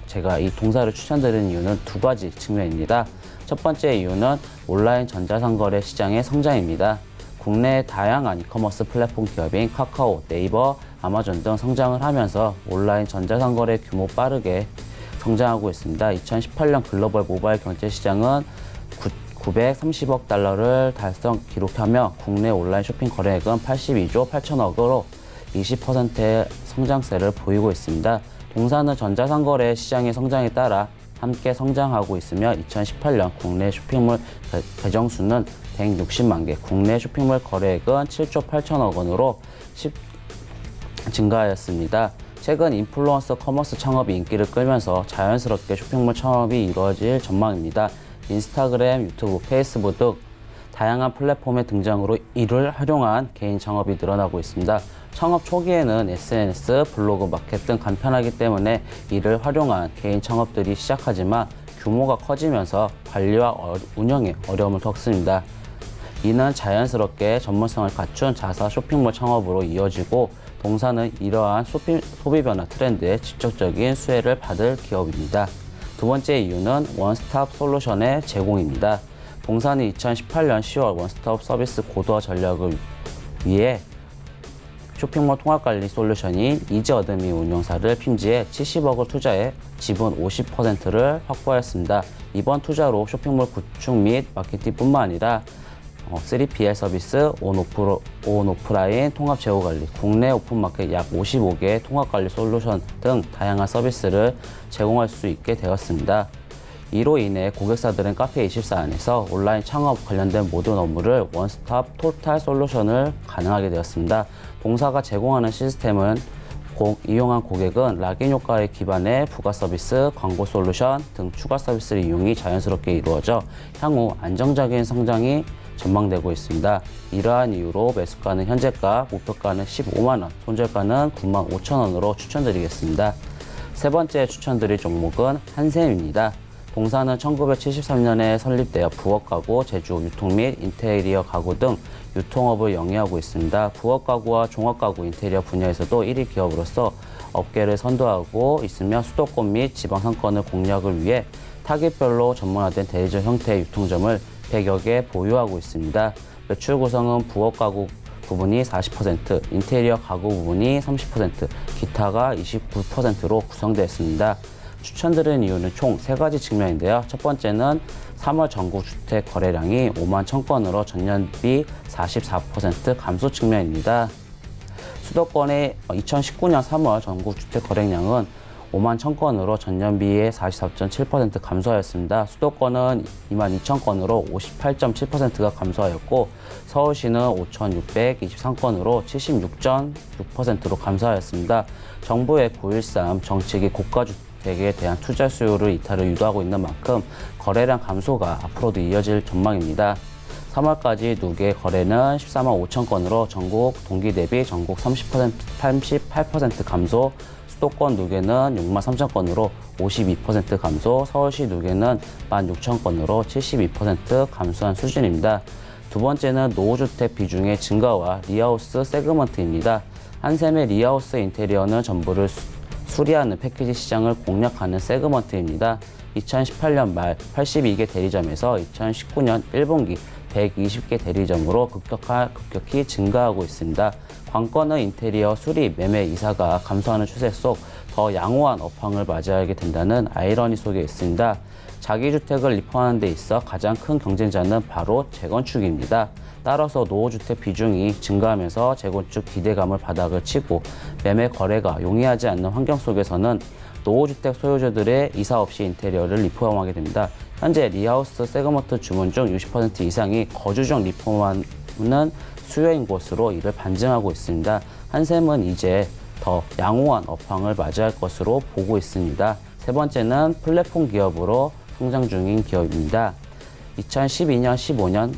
Speaker 4: 제가 이 동사를 추천드리는 이유는 두 가지 측면입니다. 첫 번째 이유는 온라인 전자상거래 시장의 성장입니다. 국내 다양한 이커머스 플랫폼 기업인 카카오, 네이버, 아마존 등 성장을 하면서 온라인 전자상거래 규모 빠르게 성장하고 있습니다. 2018년 글로벌 모바일 경제 시장은 930억 달러를 기록하며 국내 온라인 쇼핑 거래액은 82조 8천억으로 20%의 성장세를 보이고 있습니다. 동사는 전자상거래 시장의 성장에 따라 함께 성장하고 있으며 2018년 국내 쇼핑몰 계정수는 160만 개, 국내 쇼핑몰 거래액은 7조 8천억 원으로 증가하였습니다. 최근 인플루언서 커머스 창업이 인기를 끌면서 자연스럽게 쇼핑몰 창업이 이루어질 전망입니다. 인스타그램, 유튜브, 페이스북 등 다양한 플랫폼의 등장으로 이를 활용한 개인 창업이 늘어나고 있습니다. 창업 초기에는 SNS, 블로그, 마켓 등 간편하기 때문에 이를 활용한 개인 창업들이 시작하지만 규모가 커지면서 관리와 운영에 어려움을 겪습니다. 이는 자연스럽게 전문성을 갖춘 자사 쇼핑몰 창업으로 이어지고 동사는 이러한 소비 변화 트렌드에 직접적인 수혜를 받을 기업입니다. 두 번째 이유는 원스톱 솔루션의 제공입니다. 동사는 2018년 10월 원스톱 서비스 고도화 전략을 위해 쇼핑몰 통합관리 솔루션인 이지어드미 운용사를 핀지에 70억을 투자해 지분 50%를 확보하였습니다. 이번 투자로 쇼핑몰 구축 및 마케팅뿐만 아니라 3PL 서비스, 온오프라인 통합 재고관리, 국내 오픈마켓 약 55개의 통합관리 솔루션 등 다양한 서비스를 제공할 수 있게 되었습니다. 이로 인해 고객사들은 카페24 안에서 온라인 창업 관련된 모든 업무를 원스톱 토탈 솔루션을 가능하게 되었습니다. 동사가 제공하는 시스템은 이용한 고객은 락인 효과에 기반해 부가 서비스, 광고 솔루션 등 추가 서비스를 이용이 자연스럽게 이루어져 향후 안정적인 성장이 전망되고 있습니다. 이러한 이유로 매수가는 현재가, 목표가는 15만 원, 손절가는 9만 5천 원으로 추천드리겠습니다. 세 번째 추천드릴 종목은 한샘입니다. 동사는 1973년에 설립되어 부엌가구, 제조, 유통 및 인테리어 가구 등 유통업을 영위하고 있습니다. 부엌가구와 종합가구 인테리어 분야에서도 1위 기업으로서 업계를 선도하고 있으며 수도권 및 지방상권의 공략을 위해 타깃별로 전문화된 대리점 형태의 유통점을 100여 개 보유하고 있습니다. 매출 구성은 부엌가구 부분이 40%, 인테리어 가구 부분이 30%, 기타가 29%로 구성되어 있습니다. 추천드리는 이유는 총 3가지 측면인데요. 첫 번째는 3월 전국 주택 거래량이 5만 1,000건으로 전년 대비 44% 감소 측면입니다. 수도권의 2019년 3월 전국 주택 거래량은 5만 1,000건으로 전년비의 44.7% 감소하였습니다. 수도권은 2만 2,000건으로 58.7%가 감소하였고 서울시는 5,623건으로 76.6%로 감소하였습니다. 정부의 9.13 정책이 고가주택에 대한 투자 수요를 이탈을 유도하고 있는 만큼 거래량 감소가 앞으로도 이어질 전망입니다. 3월까지 누계 거래는 14만 5천 건으로 전국 동기 대비 전국 38% 감소, 수도권 누계는 6만 3천 건으로 52% 감소, 서울시 누계는 1만 6천 건으로 72% 감소한 수준입니다. 두 번째는 노후주택 비중의 증가와 리하우스 세그먼트입니다. 한샘의 리하우스 인테리어는 전부를 수리하는 패키지 시장을 공략하는 세그먼트입니다. 2018년 말 82개 대리점에서 2019년 1분기 120개 대리점으로 급격히 증가하고 있습니다. 관건은 인테리어 수리, 매매, 이사가 감소하는 추세 속 더 양호한 업황을 맞이하게 된다는 아이러니 속에 있습니다. 자기 주택을 리폼하는 데 있어 가장 큰 경쟁자는 바로 재건축입니다. 따라서 노후주택 비중이 증가하면서 재건축 기대감을 바닥을 치고 매매 거래가 용이하지 않는 환경 속에서는 노후주택 소유주들의 이사 없이 인테리어를 리폼하게 됩니다. 현재 리하우스 세그먼트 주문 중 60% 이상이 거주 중 리폼하는 수요인 곳으로 이를 반증하고 있습니다. 한샘은 이제 더 양호한 업황을 맞이할 것으로 보고 있습니다. 세 번째는 플랫폼 기업으로 성장 중인 기업입니다. 2012년, 15년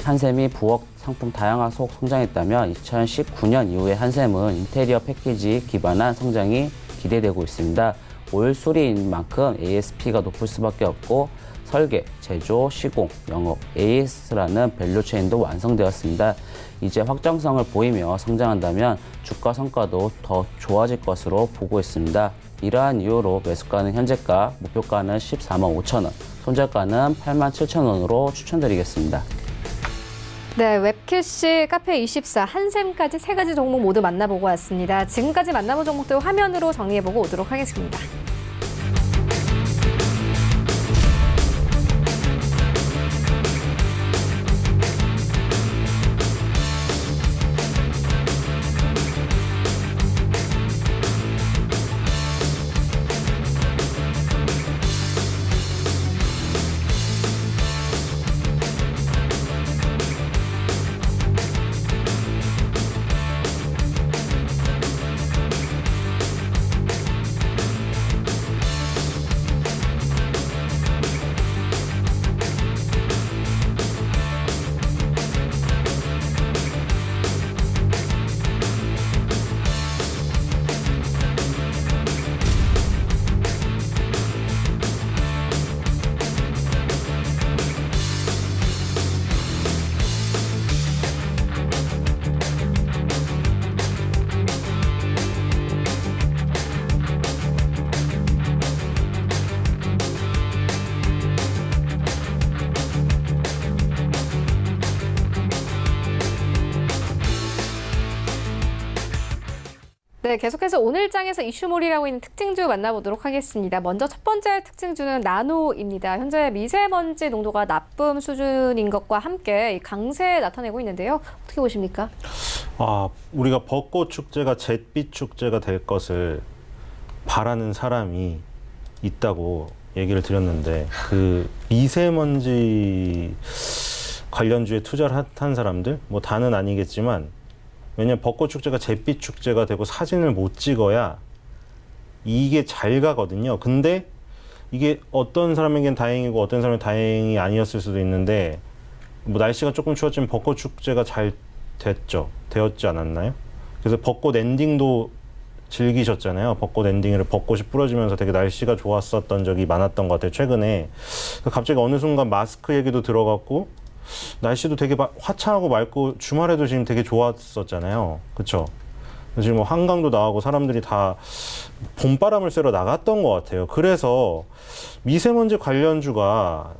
Speaker 4: 한샘이 부엌 상품 다양화 속 성장했다면 2019년 이후에 한샘은 인테리어 패키지 기반한 성장이 기대되고 있습니다. 오일 수리인 만큼 ASP가 높을 수밖에 없고 설계, 제조, 시공, 영업, AS라는 밸류체인도 완성되었습니다. 이제 확장성을 보이며 성장한다면 주가 성과도 더 좋아질 것으로 보고 있습니다. 이러한 이유로 매수가는 현재가, 목표가는 14만 5천 원, 손절가는 8만 7천 원으로 추천드리겠습니다.
Speaker 1: 네, 웹캐시, 카페24, 한샘까지 세 가지 종목 모두 만나보고 왔습니다. 지금까지 만나본 종목들 화면으로 정리해보고 오도록 하겠습니다. 네, 계속해서 오늘 장에서 이슈몰이라고 있는 특징주 만나보도록 하겠습니다. 먼저 첫 번째 특징주는 나노입니다. 현재 미세먼지 농도가 나쁨 수준인 것과 함께 강세 나타내고 있는데요. 어떻게 보십니까?
Speaker 3: 우리가 벚꽃 축제가 잿빛 축제가 될 것을 바라는 사람이 있다고 얘기를 드렸는데 그 미세먼지 관련주에 투자를 한 사람들, 뭐 다는 아니겠지만 왜냐면 벚꽃 축제가 잿빛 축제가 되고 사진을 못 찍어야 이게 잘 가거든요. 근데 이게 어떤 사람에겐 다행이고 어떤 사람은 다행이 아니었을 수도 있는데 뭐 날씨가 조금 추워지면 벚꽃 축제가 잘 되었지 않았나요? 그래서 벚꽃 엔딩도 즐기셨잖아요. 벚꽃 엔딩을 벚꽃이 부러지면서 되게 날씨가 좋았었던 적이 많았던 것 같아요. 최근에. 갑자기 어느 순간 마스크 얘기도 들어갔고 날씨도 되게 화창하고 맑고 주말에도 지금 되게 좋았었잖아요. 그렇죠? 지금 뭐 한강도 나가고 사람들이 다 봄바람을 쐬러 나갔던 것 같아요. 그래서 미세먼지 관련주가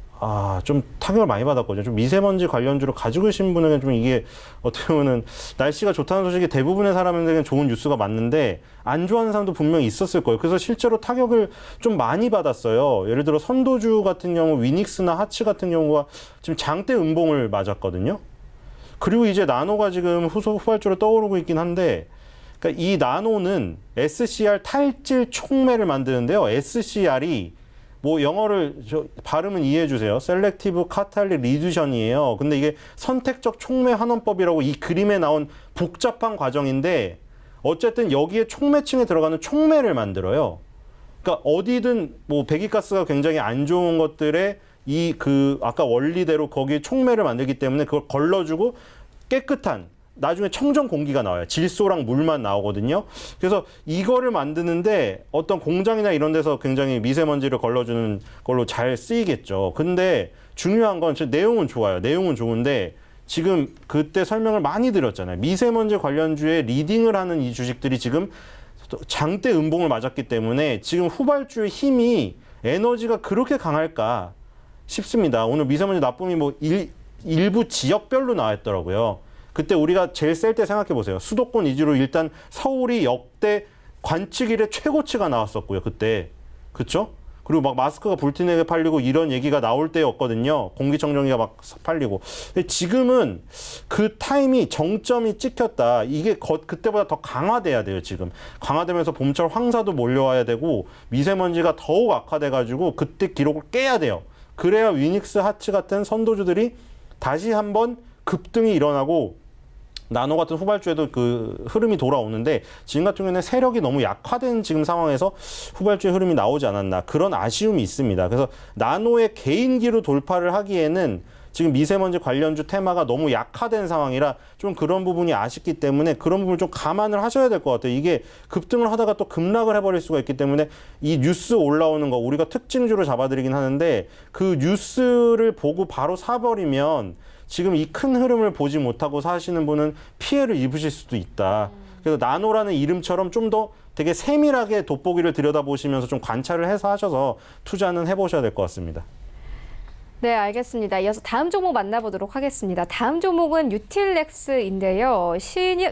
Speaker 3: 좀 타격을 많이 받았거든요. 좀 미세먼지 관련주를 가지고 계신 분에게는 좀 이게 어떻게 보면은 날씨가 좋다는 소식이 대부분의 사람들에게는 좋은 뉴스가 맞는데 안 좋아하는 사람도 분명히 있었을 거예요. 그래서 실제로 타격을 좀 많이 받았어요. 예를 들어 선도주 같은 경우 위닉스나 하츠 같은 경우가 지금 장대 음봉을 맞았거든요. 그리고 이제 나노가 지금 후발주로 떠오르고 있긴 한데 그러니까 이 나노는 SCR 탈질 촉매를 만드는데요. SCR이 뭐 영어를 발음은 이해해 주세요. 셀렉티브 카탈릭 리듀션이에요. 근데 이게 선택적 촉매 환원법이라고 이 그림에 나온 복잡한 과정인데 어쨌든 여기에 촉매층에 들어가는 촉매를 만들어요. 그러니까 어디든 뭐 배기가스가 굉장히 안 좋은 것들에 아까 원리대로 거기에 촉매를 만들기 때문에 그걸 걸러주고 깨끗한 나중에 청정 공기가 나와요. 질소랑 물만 나오거든요. 그래서 이거를 만드는데 어떤 공장이나 이런 데서 굉장히 미세먼지를 걸러주는 걸로 잘 쓰이겠죠. 근데 중요한 건 내용은 좋아요. 내용은 좋은데 지금 그때 설명을 많이 드렸잖아요. 미세먼지 관련주에 리딩을 하는 이 주식들이 지금 장대 음봉을 맞았기 때문에 지금 후발주의 힘이 에너지가 그렇게 강할까 싶습니다. 오늘 미세먼지 나쁨이 뭐 일부 지역별로 나왔더라고요. 그때 우리가 제일 셀 때 생각해 보세요. 수도권 위주로 일단 서울이 역대 관측 이래 최고치가 나왔었고요. 그때. 그쵸? 그리고 막 마스크가 불티나게 팔리고 이런 얘기가 나올 때였거든요. 공기청정기가 막 팔리고. 근데 지금은 그 타임이 정점이 찍혔다. 이게 그때보다 더 강화돼야 돼요, 지금. 강화되면서 봄철 황사도 몰려와야 되고 미세먼지가 더욱 악화돼가지고 그때 기록을 깨야 돼요. 그래야 위닉스, 하츠 같은 선도주들이 다시 한번 급등이 일어나고 나노 같은 후발주에도 그 흐름이 돌아오는데 지금 같은 경우에는 세력이 너무 약화된 지금 상황에서 후발주의 흐름이 나오지 않았나 그런 아쉬움이 있습니다. 그래서 나노의 개인기로 돌파를 하기에는 지금 미세먼지 관련주 테마가 너무 약화된 상황이라 좀 그런 부분이 아쉽기 때문에 그런 부분을 좀 감안을 하셔야 될 것 같아요. 이게 급등을 하다가 또 급락을 해버릴 수가 있기 때문에 이 뉴스 올라오는 거 우리가 특징주로 잡아드리긴 하는데 그 뉴스를 보고 바로 사버리면 지금 이 큰 흐름을 보지 못하고 사시는 분은 피해를 입으실 수도 있다. 그래서 나노라는 이름처럼 좀 더 되게 세밀하게 돋보기를 들여다보시면서 좀 관찰을 해서 하셔서 투자는 해보셔야 될 것 같습니다.
Speaker 1: 네, 알겠습니다. 이어서 다음 종목 만나보도록 하겠습니다. 다음 종목은 유틸렉스인데요.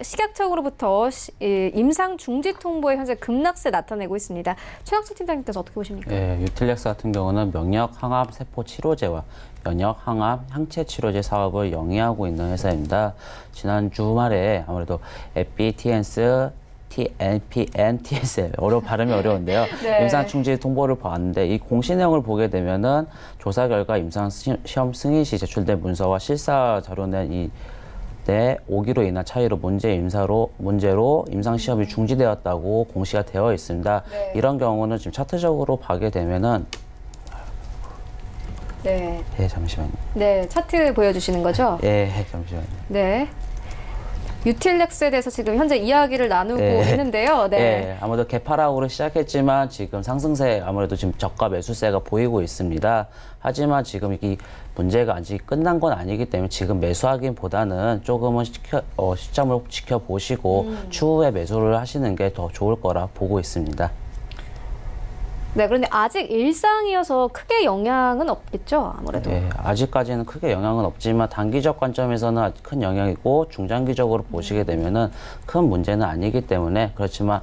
Speaker 1: 식약처로부터 임상 중지 통보에 현재 급락세 나타내고 있습니다. 최학수 팀장님께서 어떻게 보십니까?
Speaker 4: 네, 유틸렉스 같은 경우는 명역 항암 세포 치료제와 면역 항암 항체 치료제 사업을 영위하고 있는 회사입니다. 지난 주말에 아무래도 에피티엔스 TNPN-TSL 발음이 어려운데요.
Speaker 1: 네.
Speaker 4: 임상 중지 통보를 봤는데 이 공시 내용을 보게 되면은 조사 결과 임상 시험 승인 시 제출된 문서와 실사 자료 낸 내 오기로 인한 차이로 문제로 임상 시험이 중지되었다고 공시가 되어 있습니다.
Speaker 1: 네.
Speaker 4: 이런 경우는 지금 차트적으로 보게 되면은
Speaker 1: 네.
Speaker 4: 잠시만요.
Speaker 1: 네, 차트 보여주시는 거죠?
Speaker 4: 잠시만요.
Speaker 1: 네. 유틸렉스에 대해서 지금 현재 이야기를 나누고 있는데요. 네.
Speaker 4: 아무래도 개파락으로 시작했지만 지금 상승세 아무래도 지금 저가 매수세가 보이고 있습니다. 하지만 지금 이 문제가 아직 끝난 건 아니기 때문에 지금 매수하기보다는 조금은 시점을 지켜보시고 추후에 매수를 하시는 게 더 좋을 거라 보고 있습니다.
Speaker 1: 네, 그런데 아직 일상이어서 크게 영향은 없겠죠, 아무래도.
Speaker 4: 네, 아직까지는 크게 영향은 없지만 단기적 관점에서는 아주 큰 영향이고 중장기적으로 보시게 되면은 큰 문제는 아니기 때문에 그렇지만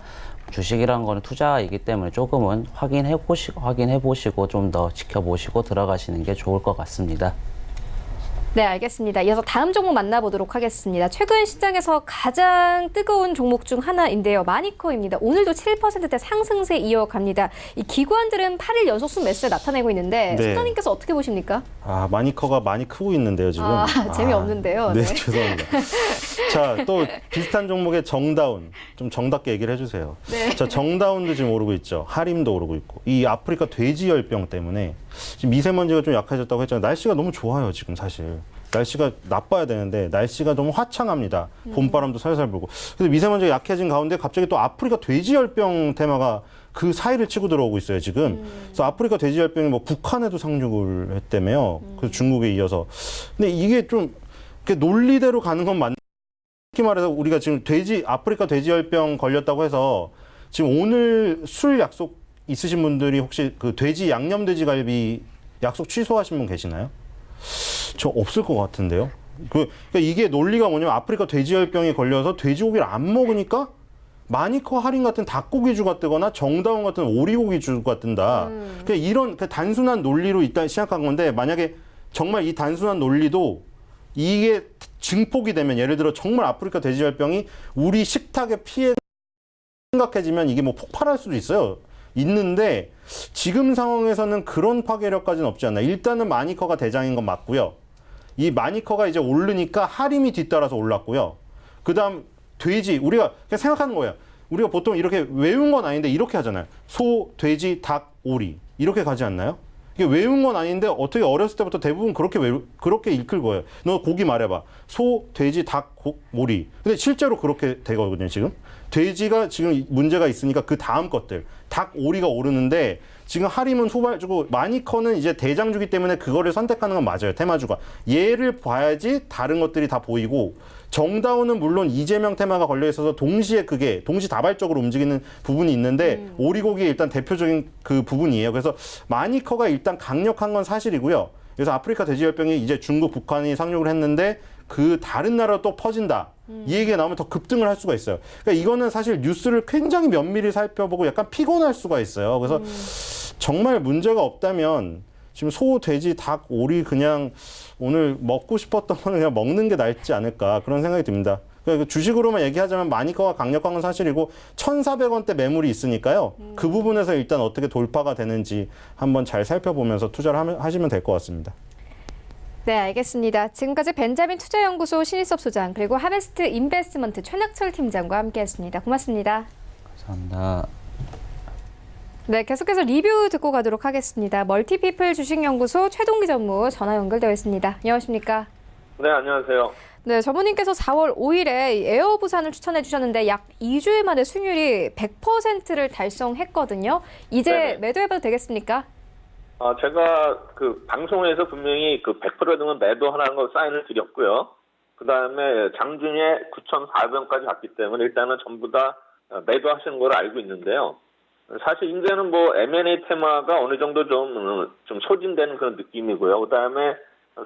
Speaker 4: 주식이라는 거는 투자이기 때문에 조금은 확인해 보시고 좀 더 지켜보시고 들어가시는 게 좋을 것 같습니다.
Speaker 1: 네, 알겠습니다. 이어서 다음 종목 만나보도록 하겠습니다. 최근 시장에서 가장 뜨거운 종목 중 하나인데요. 마니커입니다. 오늘도 7%대 상승세 이어갑니다. 이 기관들은 8일 연속순 매수에 나타내고 있는데
Speaker 3: 네.
Speaker 1: 소장님께서 어떻게 보십니까?
Speaker 3: 마니커가 많이 크고 있는데요, 지금.
Speaker 1: 재미없는데요.
Speaker 3: 네,
Speaker 1: 네.
Speaker 3: 죄송합니다. 자, 또 비슷한 종목의 정다운. 좀 정답게 얘기를 해주세요.
Speaker 1: 네.
Speaker 3: 자, 정다운도 지금 오르고 있죠. 하림도 오르고 있고. 이 아프리카 돼지열병 때문에 지금 미세먼지가 좀 약해졌다고 했잖아요. 날씨가 너무 좋아요, 지금 사실. 날씨가 나빠야 되는데 날씨가 너무 화창합니다. 봄바람도 살살 불고. 그래서 미세먼지가 약해진 가운데 갑자기 또 아프리카 돼지열병 테마가 그 사이를 치고 들어오고 있어요, 지금. 그래서 아프리카 돼지열병이 뭐 북한에도 상륙을 했다며요. 그래서 중국에 이어서. 근데 이게 좀 논리대로 가는 건 맞는. 특히 말해서 우리가 지금 아프리카 돼지열병 걸렸다고 해서 지금 오늘 술 약속 있으신 분들이 혹시 그 양념돼지갈비 약속 취소하신 분 계시나요? 저 없을 것 같은데요. 그러니까 이게 논리가 뭐냐면 아프리카 돼지열병에 걸려서 돼지고기를 안 먹으니까 마니커 할인 같은 닭고기주가 뜨거나 정다운 같은 오리고기주가 뜬다. 그러니까 이런 단순한 논리로 일단 시작한 건데 만약에 정말 이 단순한 논리도 이게 증폭이 되면 예를 들어 정말 아프리카 돼지열병이 우리 식탁에 피해 심각해지면 이게 뭐 폭발할 수도 있어요. 있는데 지금 상황에서는 그런 파괴력까지는 없지 않나. 일단은 마니커가 대장인 건 맞고요. 이 마니커가 이제 오르니까 하림이 뒤따라서 올랐고요. 그다음 돼지 우리가 그냥 생각하는 거예요. 우리가 보통 이렇게 외운 건 아닌데 이렇게 하잖아요. 소, 돼지, 닭, 오리 이렇게 가지 않나요? 이게 외운 건 아닌데 어떻게 어렸을 때부터 대부분 그렇게 읽힐 거예요. 너 고기 말해봐. 소, 돼지, 닭, 오리. 근데 실제로 그렇게 되거든요, 지금. 돼지가 지금 문제가 있으니까 그 다음 것들. 닭, 오리가 오르는데 지금 하림은 후발주고 마니커는 이제 대장주기 때문에 그거를 선택하는 건 맞아요. 테마주가. 얘를 봐야지 다른 것들이 다 보이고 정다운은 물론 이재명 테마가 걸려 있어서 동시에 그게 동시다발적으로 움직이는 부분이 있는데 오리고기의 일단 대표적인 그 부분이에요. 그래서 마니커가 일단 강력한 건 사실이고요. 그래서 아프리카 돼지열병이 이제 중국, 북한이 상륙을 했는데 그 다른 나라로 또 퍼진다. 이 얘기가 나오면 더 급등을 할 수가 있어요. 그러니까 이거는 사실 뉴스를 굉장히 면밀히 살펴보고 약간 피곤할 수가 있어요. 그래서 정말 문제가 없다면 지금 소, 돼지, 닭, 오리 그냥 오늘 먹고 싶었던 거는 그냥 먹는 게 낫지 않을까 그런 생각이 듭니다. 그러니까 주식으로만 얘기하자면 마니커가 강력한 건 사실이고 1,400원대 매물이 있으니까요. 그 부분에서 일단 어떻게 돌파가 되는지 한번 잘 살펴보면서 투자를 하시면 될 것 같습니다.
Speaker 1: 네, 알겠습니다. 지금까지 벤자민 투자연구소 신일섭 소장 그리고 하베스트 인베스트먼트 최낙철 팀장과 함께했습니다. 고맙습니다.
Speaker 4: 감사합니다.
Speaker 1: 네, 계속해서 리뷰 듣고 가도록 하겠습니다. 멀티피플 주식연구소 최동기 전무 전화 연결되어 있습니다. 안녕하십니까?
Speaker 5: 네, 안녕하세요.
Speaker 1: 네, 전무님께서 4월 5일에 에어부산을 추천해 주셨는데 약 2주일 만에 수익률이 100%를 달성했거든요. 이제
Speaker 5: 네네.
Speaker 1: 매도해봐도 되겠습니까?
Speaker 5: 제가 그 방송에서 분명히 그 100% 등은 매도하라는 거 사인을 드렸고요. 그 다음에 장중에 9,400원까지 갔기 때문에 일단은 전부 다 매도하시는 걸 알고 있는데요. 사실 이제는 뭐 M&A 테마가 어느 정도 좀 소진되는 그런 느낌이고요. 그 다음에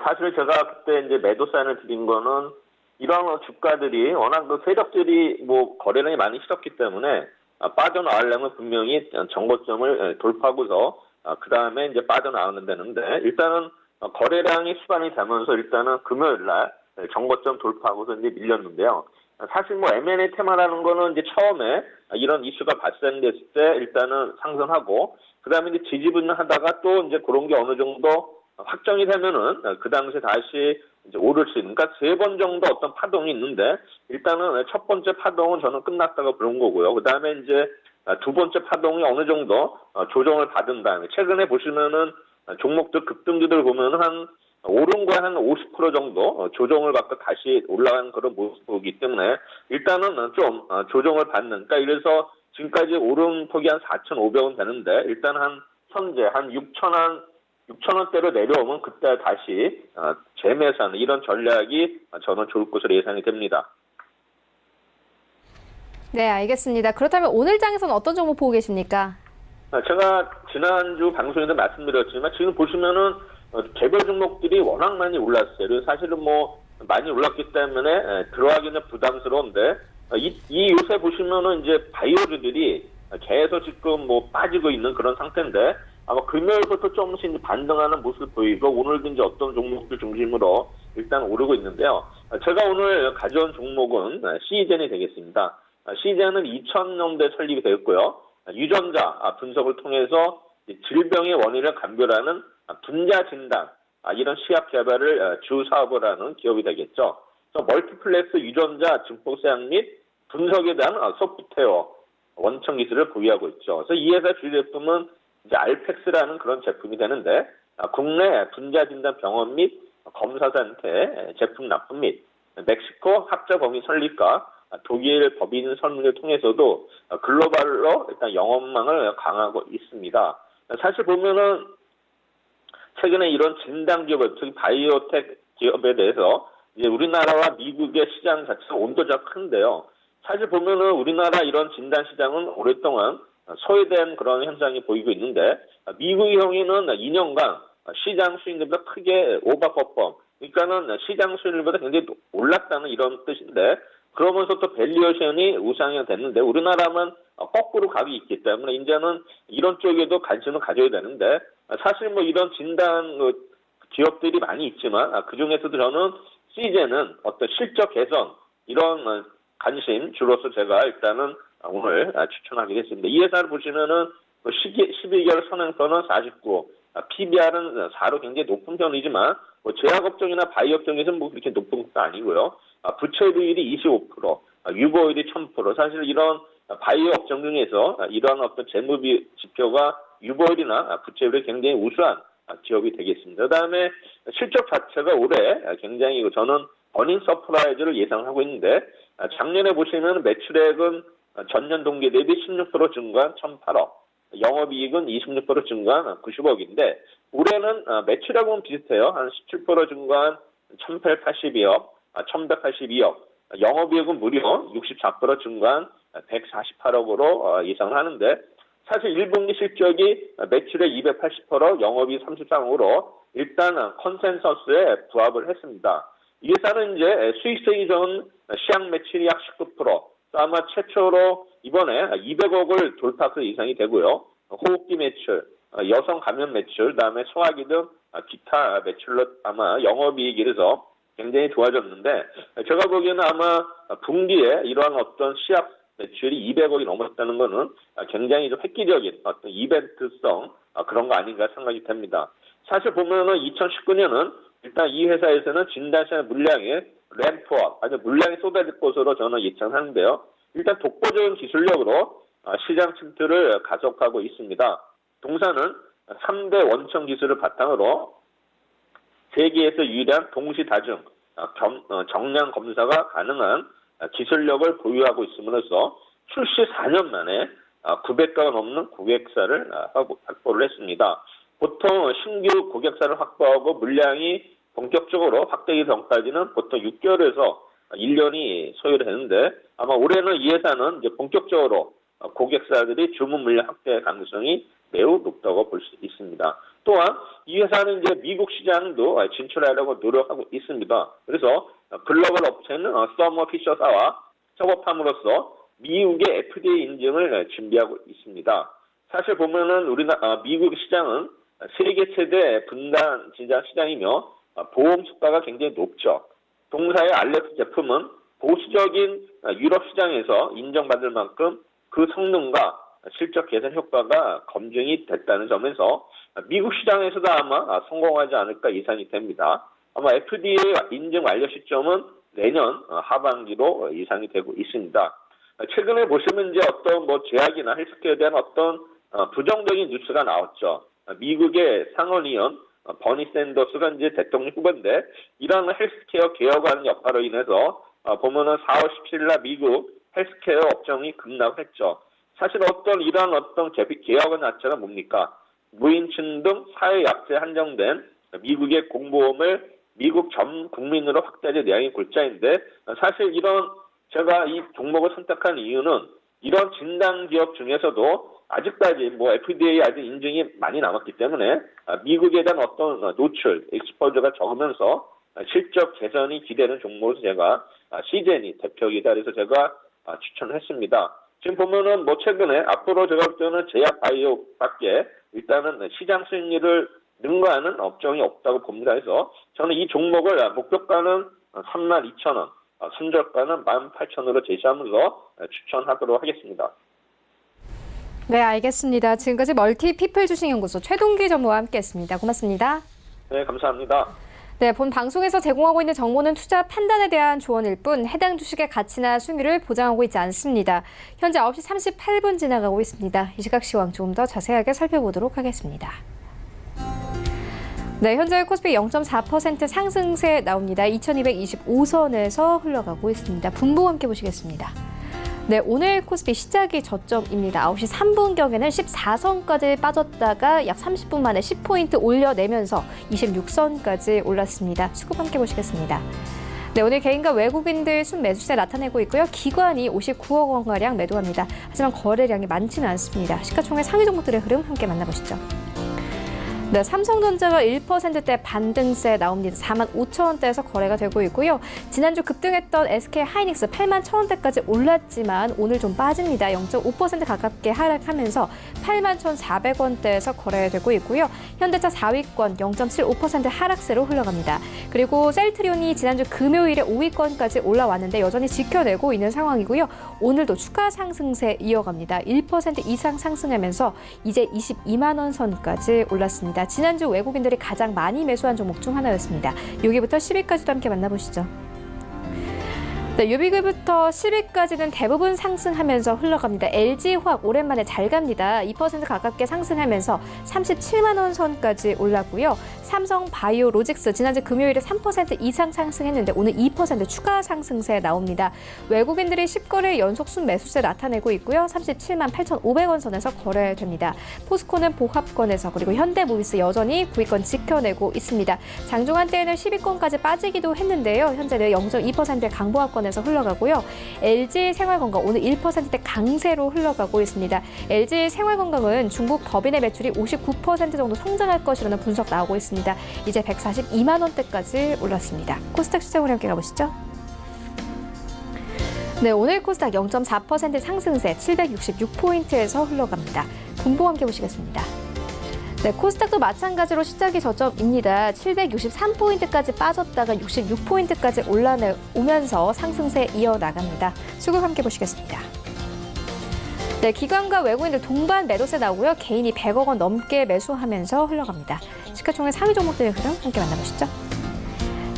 Speaker 5: 사실 제가 그때 이제 매도 사인을 드린 거는 이런 주가들이 워낙 그 세력들이 뭐 거래량이 많이 싫었기 때문에 빠져나가려면 분명히 정고점을 돌파하고서 그 다음에 이제 빠져나가는 데는데 일단은 거래량이 수반이 되면서 일단은 금요일 날 정고점 돌파하고서 이제 밀렸는데요. 사실 뭐 M&A 테마라는 거는 이제 처음에 이런 이슈가 발생됐을 때 일단은 상승하고 그 다음에 이제 지지부진하다가 또 이제 그런 게 어느 정도 확정이 되면은 그 당시에 다시 이제 오를 수 있는, 그러니까 3번 정도 어떤 파동이 있는데 일단은 첫 번째 파동은 저는 끝났다고 보는 거고요. 그 다음에 이제 두 번째 파동이 어느 정도 조정을 받은 다음에 최근에 보시면은 종목들 급등주들 보면은 한 오른 거에 한 50% 정도 조정을 받고 다시 올라가는 그런 모습이기 때문에 일단은 좀 조정을 받는, 그러니까 이래서 지금까지 오른 폭이 한 4,500원 되는데 일단 한 현재 한 6,000원대로 내려오면 그때 다시 재매수하는 이런 전략이 저는 좋을 것으로 예상이 됩니다.
Speaker 1: 네, 알겠습니다. 그렇다면 오늘 장에서는 어떤 종목 보고 계십니까?
Speaker 5: 제가 지난주 방송에도 말씀드렸지만 지금 보시면은 개별 종목들이 워낙 많이 올랐어요. 그래서 사실은 뭐 많이 올랐기 때문에 들어가기는 부담스러운데 이 요새 보시면은 이제 바이오주들이 계속 지금 뭐 빠지고 있는 그런 상태인데 아마 금요일부터 조금씩 이제 반등하는 모습을 보이고 오늘도 이제 어떤 종목들 중심으로 일단 오르고 있는데요. 제가 오늘 가져온 종목은 시젠이 되겠습니다. 시젠은 2000년대 설립이 되었고요. 유전자 분석을 통해서 질병의 원인을 감별하는 분자 진단, 이런 시약 개발을 주 사업을 하는 기업이 되겠죠. 그래서 멀티플렉스 유전자 증폭 세약 및 분석에 대한 소프트웨어 원천 기술을 보유하고 있죠. 그래서 이 회사 주요 제품은 이제 알펙스라는 그런 제품이 되는데 국내 분자 진단 병원 및 검사센터의 제품 납품 및 멕시코 합자 범위 설립과 독일 법인 설문을 통해서도 글로벌로 일단 영업망을 강화하고 있습니다. 사실 보면은 최근에 이런 진단 기업, 특히 바이오텍 기업에 대해서 이제 우리나라와 미국의 시장 자체가 온도차가 큰데요. 사실 보면은 우리나라 이런 진단 시장은 오랫동안 소외된 그런 현상이 보이고 있는데 미국의 경우에는 2년간 시장 수익률보다 크게 오버퍼폼, 그러니까는 시장 수익률보다 굉장히 올랐다는 이런 뜻인데 그러면서 또 밸류에이션이 우상향 됐는데 우리나라는 거꾸로 가기 있기 때문에 이제는 이런 쪽에도 관심을 가져야 되는데 사실 뭐 이런 진단 기업들이 많이 있지만 그 중에서도 저는 시젠은 어떤 실적 개선 이런 관심 주로서 제가 일단은 오늘 추천하게 됐습니다. 이 회사를 보시면은 12개월 선행선은 49, PBR은 4로 굉장히 높은 편이지만 뭐 제약업종이나 바이오업종에서는 뭐 그렇게 높은 것도 아니고요. 부채비율이 25%, 유보율이 1000%. 사실 이런 바이오 업종 중에서 이러한 어떤 재무 지표가 유보율이나 부채율이 굉장히 우수한 기업이 되겠습니다. 그다음에 실적 자체가 올해 굉장히 저는 어닝 서프라이즈를 예상하고 있는데 작년에 보시면 매출액은 전년 동기 대비 16% 증가한 1,008억, 영업이익은 26% 증가한 90억인데 올해는 매출액은 비슷해요. 한 17% 증가한 1,882억, 1,182억, 영업이익은 무려 64% 증가한 148억으로 예상하는데 사실 1분기 실적이 매출액 280%, 영업이익 33억으로 일단 컨센서스에 부합을 했습니다. 이 회사는 이제 수익성이 좋은 시장 매출이 약 19%, 아마 최초로 이번에 200억을 돌파크 이상이 되고요. 호흡기 매출, 여성 감염 매출, 그다음에 소화기 등 기타 매출로 아마 영업이익이 그래서 굉장히 좋아졌는데 제가 보기에는 아마 분기에 이러한 어떤 시합 매출이 200억이 넘었다는 것은 굉장히 좀 획기적인 어떤 이벤트성 그런 거 아닌가 생각이 됩니다. 사실 보면은 2019년은 일단 이 회사에서는 진단시장 물량이 램프업, 아주 물량이 쏟아질 것으로 저는 예상하는데요. 일단 독보적인 기술력으로 시장 침투를 가속하고 있습니다. 동사는 3대 원천 기술을 바탕으로 세계에서 유일한 동시다중 정량 검사가 가능한 기술력을 보유하고 있음으로써 출시 4년 만에 900가가 넘는 고객사를 확보를 했습니다. 보통 신규 고객사를 확보하고 물량이 본격적으로 확대기 전까지는 보통 6개월에서 1년이 소요되는데 아마 올해는 이 회사는 이제 본격적으로 고객사들이 주문 물량 확대 가능성이 매우 높다고 볼 수 있습니다. 또한 이 회사는 이제 미국 시장도 진출하려고 노력하고 있습니다. 그래서 글로벌 업체는 서머 피셔사와 협업함으로써 미국의 FDA 인증을 준비하고 있습니다. 사실 보면은 미국 시장은 세계 최대 분단 진단 시장이며 보험 수가가 굉장히 높죠. 동사의 알렉스 제품은 보수적인 유럽 시장에서 인정받을 만큼 그 성능과 실적 개선 효과가 검증이 됐다는 점에서 미국 시장에서도 아마 성공하지 않을까 예상이 됩니다. 아마 FDA 인증 완료 시점은 내년 하반기로 예상이 되고 있습니다. 최근에 보시면 이제 어떤 제약이나 헬스케어에 대한 어떤 부정적인 뉴스가 나왔죠. 미국의 상원의원 버니 샌더스가 이제 대통령 후보인데 이러한 헬스케어 개혁하는 역할로 인해서 보면은 4월 17일 날 미국 헬스케어 업종이 급락했죠. 사실 이러한 개혁은 자체가 뭡니까? 무인층 등 사회 약자에 한정된 미국의 공보험을 미국 전 국민으로 확대할 내용이 골자인데 사실 제가 이 종목을 선택한 이유는 이런 진단 기업 중에서도 아직까지 FDA 아직 인증이 많이 남았기 때문에 미국에 대한 어떤 노출, 익스포저가 적으면서 실적 개선이 기대되는 종목으로 제가 시제니 대표이다 그래서 제가 추천했습니다. 지금 보면은 최근에 앞으로 제가 볼 때는 제약 바이오밖에 일단은 시장 수익률을 능가하는 업종이 없다고 봅니다. 그래서 저는 이 종목을 목표가는 32,000원, 손절가는 18,000원으로 제시하면서 추천하도록 하겠습니다.
Speaker 1: 네, 알겠습니다. 지금까지 멀티피플 주식연구소 최동기 전무와 함께했습니다. 고맙습니다.
Speaker 5: 네, 감사합니다.
Speaker 1: 네, 본 방송에서 제공하고 있는 정보는 투자 판단에 대한 조언일 뿐 해당 주식의 가치나 수익률을 보장하고 있지 않습니다. 현재 9시 38분 지나가고 있습니다. 이 시각 시황 조금 더 자세하게 살펴보도록 하겠습니다. 네, 현재 코스피 0.4% 상승세 나옵니다. 2225선에서 흘러가고 있습니다. 분봉 함께 보시겠습니다. 네, 오늘 코스피 시작이 저점입니다. 9시 3분경에는 14선까지 빠졌다가 약 30분 만에 10포인트 올려내면서 26선까지 올랐습니다. 수급 함께 보시겠습니다. 네, 오늘 개인과 외국인들 순매수세 나타내고 있고요. 기관이 59억 원가량 매도합니다. 하지만 거래량이 많지는 않습니다. 시가총액 상위 종목들의 흐름 함께 만나보시죠. 네, 삼성전자가 1%대 반등세 나옵니다. 45,000원대에서 거래가 되고 있고요. 지난주 급등했던 SK하이닉스 81,000원대까지 올랐지만 오늘 좀 빠집니다. 0.5% 가깝게 하락하면서 81,400원대에서 거래되고 있고요. 현대차 4위권 0.75% 하락세로 흘러갑니다. 그리고 셀트리온이 지난주 금요일에 5위권까지 올라왔는데 여전히 지켜내고 있는 상황이고요. 오늘도 추가 상승세 이어갑니다. 1% 이상 상승하면서 이제 22만 원 선까지 올랐습니다. 지난주 외국인들이 가장 많이 매수한 종목 중 하나였습니다. 여기부터 10위까지도 함께 만나보시죠. 네, 6위부터 10위까지는 대부분 상승하면서 흘러갑니다. LG화학 오랜만에 잘 갑니다. 2% 가깝게 상승하면서 37만 원 선까지 올랐고요. 삼성바이오로직스 지난주 금요일에 3% 이상 상승했는데 오늘 2% 추가 상승세 나옵니다. 외국인들이 10거래 연속 순매수세 나타내고 있고요. 37만 8,500원 선에서 거래됩니다. 포스코는 보합권에서 그리고 현대모비스 여전히 9위권 지켜내고 있습니다. 장중 한때에는 10위권까지 빠지기도 했는데요. 현재는 0.2%의 강보합권에서 흘러가고요. LG 생활건강 오늘 1%대 강세로 흘러가고 있습니다. LG 생활건강은 중국 법인의 매출이 59% 정도 성장할 것이라는 분석 나오고 있습니다. 이제 142만 원대까지 올랐습니다. 코스닥 시장으로 함께 가보시죠. 네, 오늘 코스닥 0.4% 상승세 766포인트에서 흘러갑니다. 분봉 함께 보시겠습니다. 네, 코스닥도 마찬가지로 시작이 저점입니다. 763포인트까지 빠졌다가 66포인트까지 올라오면서 상승세 이어나갑니다. 수급 함께 보시겠습니다. 네, 기관과 외국인들 동반 매도세 나오고요. 개인이 100억 원 넘게 매수하면서 흘러갑니다. 시가총액 상위 종목들의 흐름 함께 만나보시죠.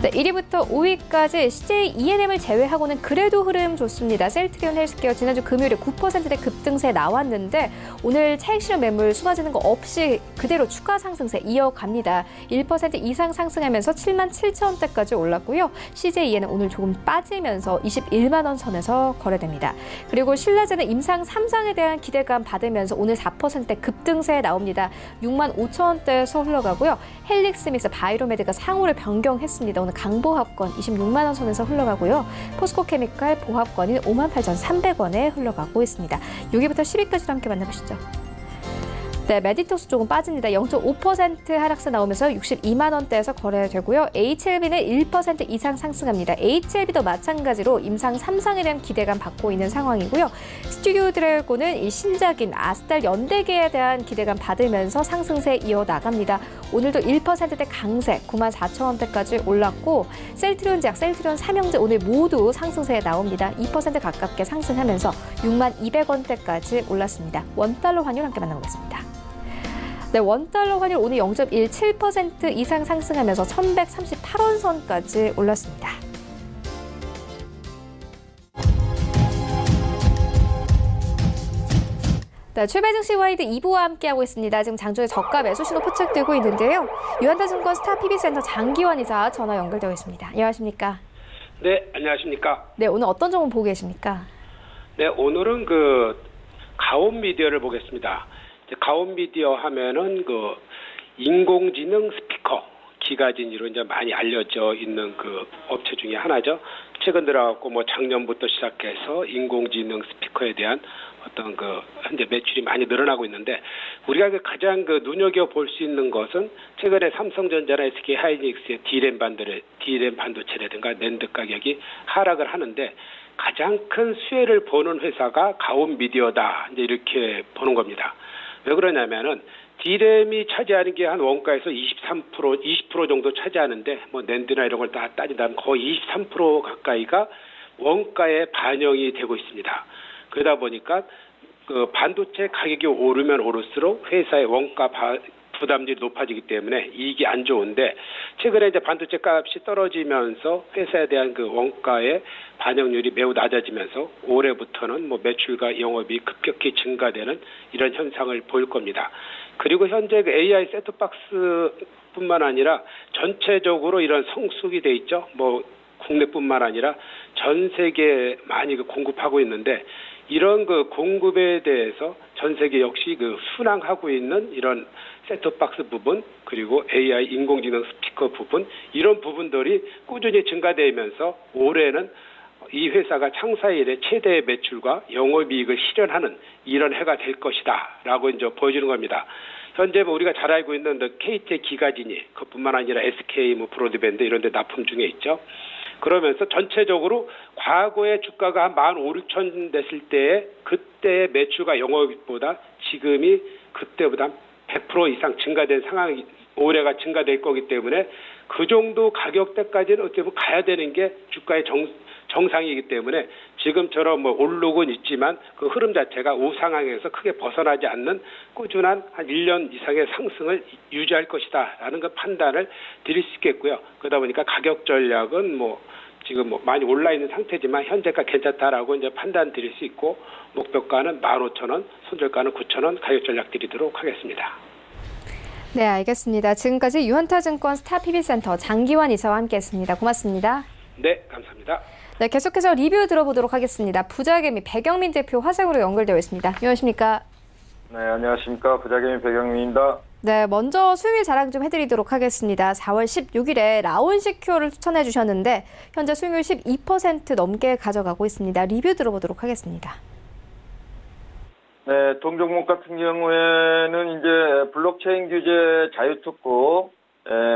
Speaker 1: 네, 1위부터 5위까지 CJ E&M을 제외하고는 그래도 흐름 좋습니다. 셀트리온 헬스케어 지난주 금요일에 9%대 급등세 나왔는데 오늘 차익 실현 매물 쏟아지는 거 없이 그대로 추가 상승세 이어갑니다. 1% 이상 상승하면서 7만 7천 원대까지 올랐고요. CJ E&M 오늘 조금 빠지면서 21만 원 선에서 거래됩니다. 그리고 신라제는 임상 3상에 대한 기대감 받으면서 오늘 4%대 급등세 나옵니다. 6만 5천 원대에서 흘러가고요. 헬릭스믹스 바이로메드가 상호를 변경했습니다. 오늘 강보합권 26만 원 선에서 흘러가고요. 포스코케미칼 보합권인 5만 8,300원에 흘러가고 있습니다. 6위부터 10위까지도 함께 만나보시죠. 네, 메디토스 조금 빠집니다. 0.5% 하락세 나오면서 62만 원대에서 거래되고요. HLB는 1% 이상 상승합니다. HLB도 마찬가지로 임상 3상에 대한 기대감 받고 있는 상황이고요. 스튜디오 드래곤은 이 신작인 아스달 연대계에 대한 기대감 받으면서 상승세 이어나갑니다. 오늘도 1%대 강세 9만 4천 원대까지 올랐고 셀트리온 제약, 셀트리온 삼형제 오늘 모두 상승세에 나옵니다. 2% 가깝게 상승하면서 6만 200원대까지 올랐습니다. 원달러 환율 함께 만나보겠습니다. 네, 원달러 환율 오늘 0.17% 이상 상승하면서 1,138원 선까지 올랐습니다. 네, 최배정 씨 와이드 2부와 함께하고 있습니다. 지금 장중에 저가 매수 신호 포착되고 있는데요. 유한타증권 스타 PB센터 장기환 이사 전화 연결되어 있습니다. 안녕하십니까?
Speaker 6: 네, 안녕하십니까?
Speaker 1: 네, 오늘 어떤 종목 보고 계십니까?
Speaker 6: 네, 오늘은 가온 미디어를 보겠습니다. 가온 미디어 하면은 인공지능 스피커 기가진으로 이제 많이 알려져 있는 업체 중에 하나죠. 최근 들어갖고 작년부터 시작해서 인공지능 스피커에 대한 어떤 현재 매출이 많이 늘어나고 있는데 우리가 가장 눈여겨 볼 수 있는 것은 최근에 삼성전자나 SK 하이닉스의 D램 반도체라든가 낸드 가격이 하락을 하는데 가장 큰 수혜를 보는 회사가 가온 미디어다 이제 이렇게 보는 겁니다. 왜 그러냐면은 D램이 차지하는 게 한 원가에서 20% 정도 차지하는데 낸드나 이런 걸 다 따진다면 거의 23% 가까이가 원가에 반영이 되고 있습니다. 그러다 보니까 반도체 가격이 오르면 오를수록 회사의 원가 부담률이 높아지기 때문에 이익이 안 좋은데 최근에 이제 반도체 값이 떨어지면서 회사에 대한 원가의 반영률이 매우 낮아지면서 올해부터는 매출과 영업이 급격히 증가되는 이런 현상을 보일 겁니다. 그리고 현재 AI 셋톱박스뿐만 아니라 전체적으로 이런 성숙이 돼 있죠. 국내뿐만 아니라 전 세계에 많이 공급하고 있는데 이런 공급에 대해서 전 세계 역시 순항하고 있는 이런 셋톱박스 부분 그리고 AI 인공지능 스피커 부분 이런 부분들이 꾸준히 증가되면서 올해는 이 회사가 창사 이래 최대의 매출과 영업이익을 실현하는 이런 해가 될 것이다라고 이제 보여주는 겁니다. 현재 우리가 잘 알고 있는 KT의 기가진이 그뿐만 아니라 SK 브로드밴드 이런 데 납품 중에 있죠. 그러면서 전체적으로 과거의 주가가 한 15,000, 6,000 됐을 때에 그때의 매출과 영업이익보다 지금이 그때보다 100% 이상 증가된 상황이 올해가 증가될 거기 때문에 그 정도 가격대까지는 어떻게 보면 가야 되는 게 주가의 정상이기 때문에 지금처럼 오르곤 있지만 그 흐름 자체가 우상향에서 크게 벗어나지 않는 꾸준한 한 1년 이상의 상승을 유지할 것이다라는 판단을 드릴 수 있겠고요. 그러다 보니까 가격 전략은 지금 뭐 많이 올라 있는 상태지만 현재가 괜찮다라고 이제 판단 드릴 수 있고 목표가는 15,000원, 손절가는 9,000원 가격 전략 드리도록 하겠습니다.
Speaker 1: 네, 알겠습니다. 지금까지 유한타증권 스타PB센터 장기환 이사와 함께했습니다. 고맙습니다.
Speaker 6: 네, 감사합니다.
Speaker 1: 네, 계속해서 리뷰 들어보도록 하겠습니다. 부자개미 배경민 대표 화상으로 연결되어 있습니다. 안녕하십니까?
Speaker 7: 네, 안녕하십니까. 부자개미 배경민입니다.
Speaker 1: 네, 먼저 수요일 자랑 좀 해드리도록 하겠습니다. 4월 16일에 라온시큐어를 추천해 주셨는데 현재 수익률 12% 넘게 가져가고 있습니다. 리뷰 들어보도록 하겠습니다.
Speaker 7: 네, 동종목 같은 경우에는 이제 블록체인 규제 자유특구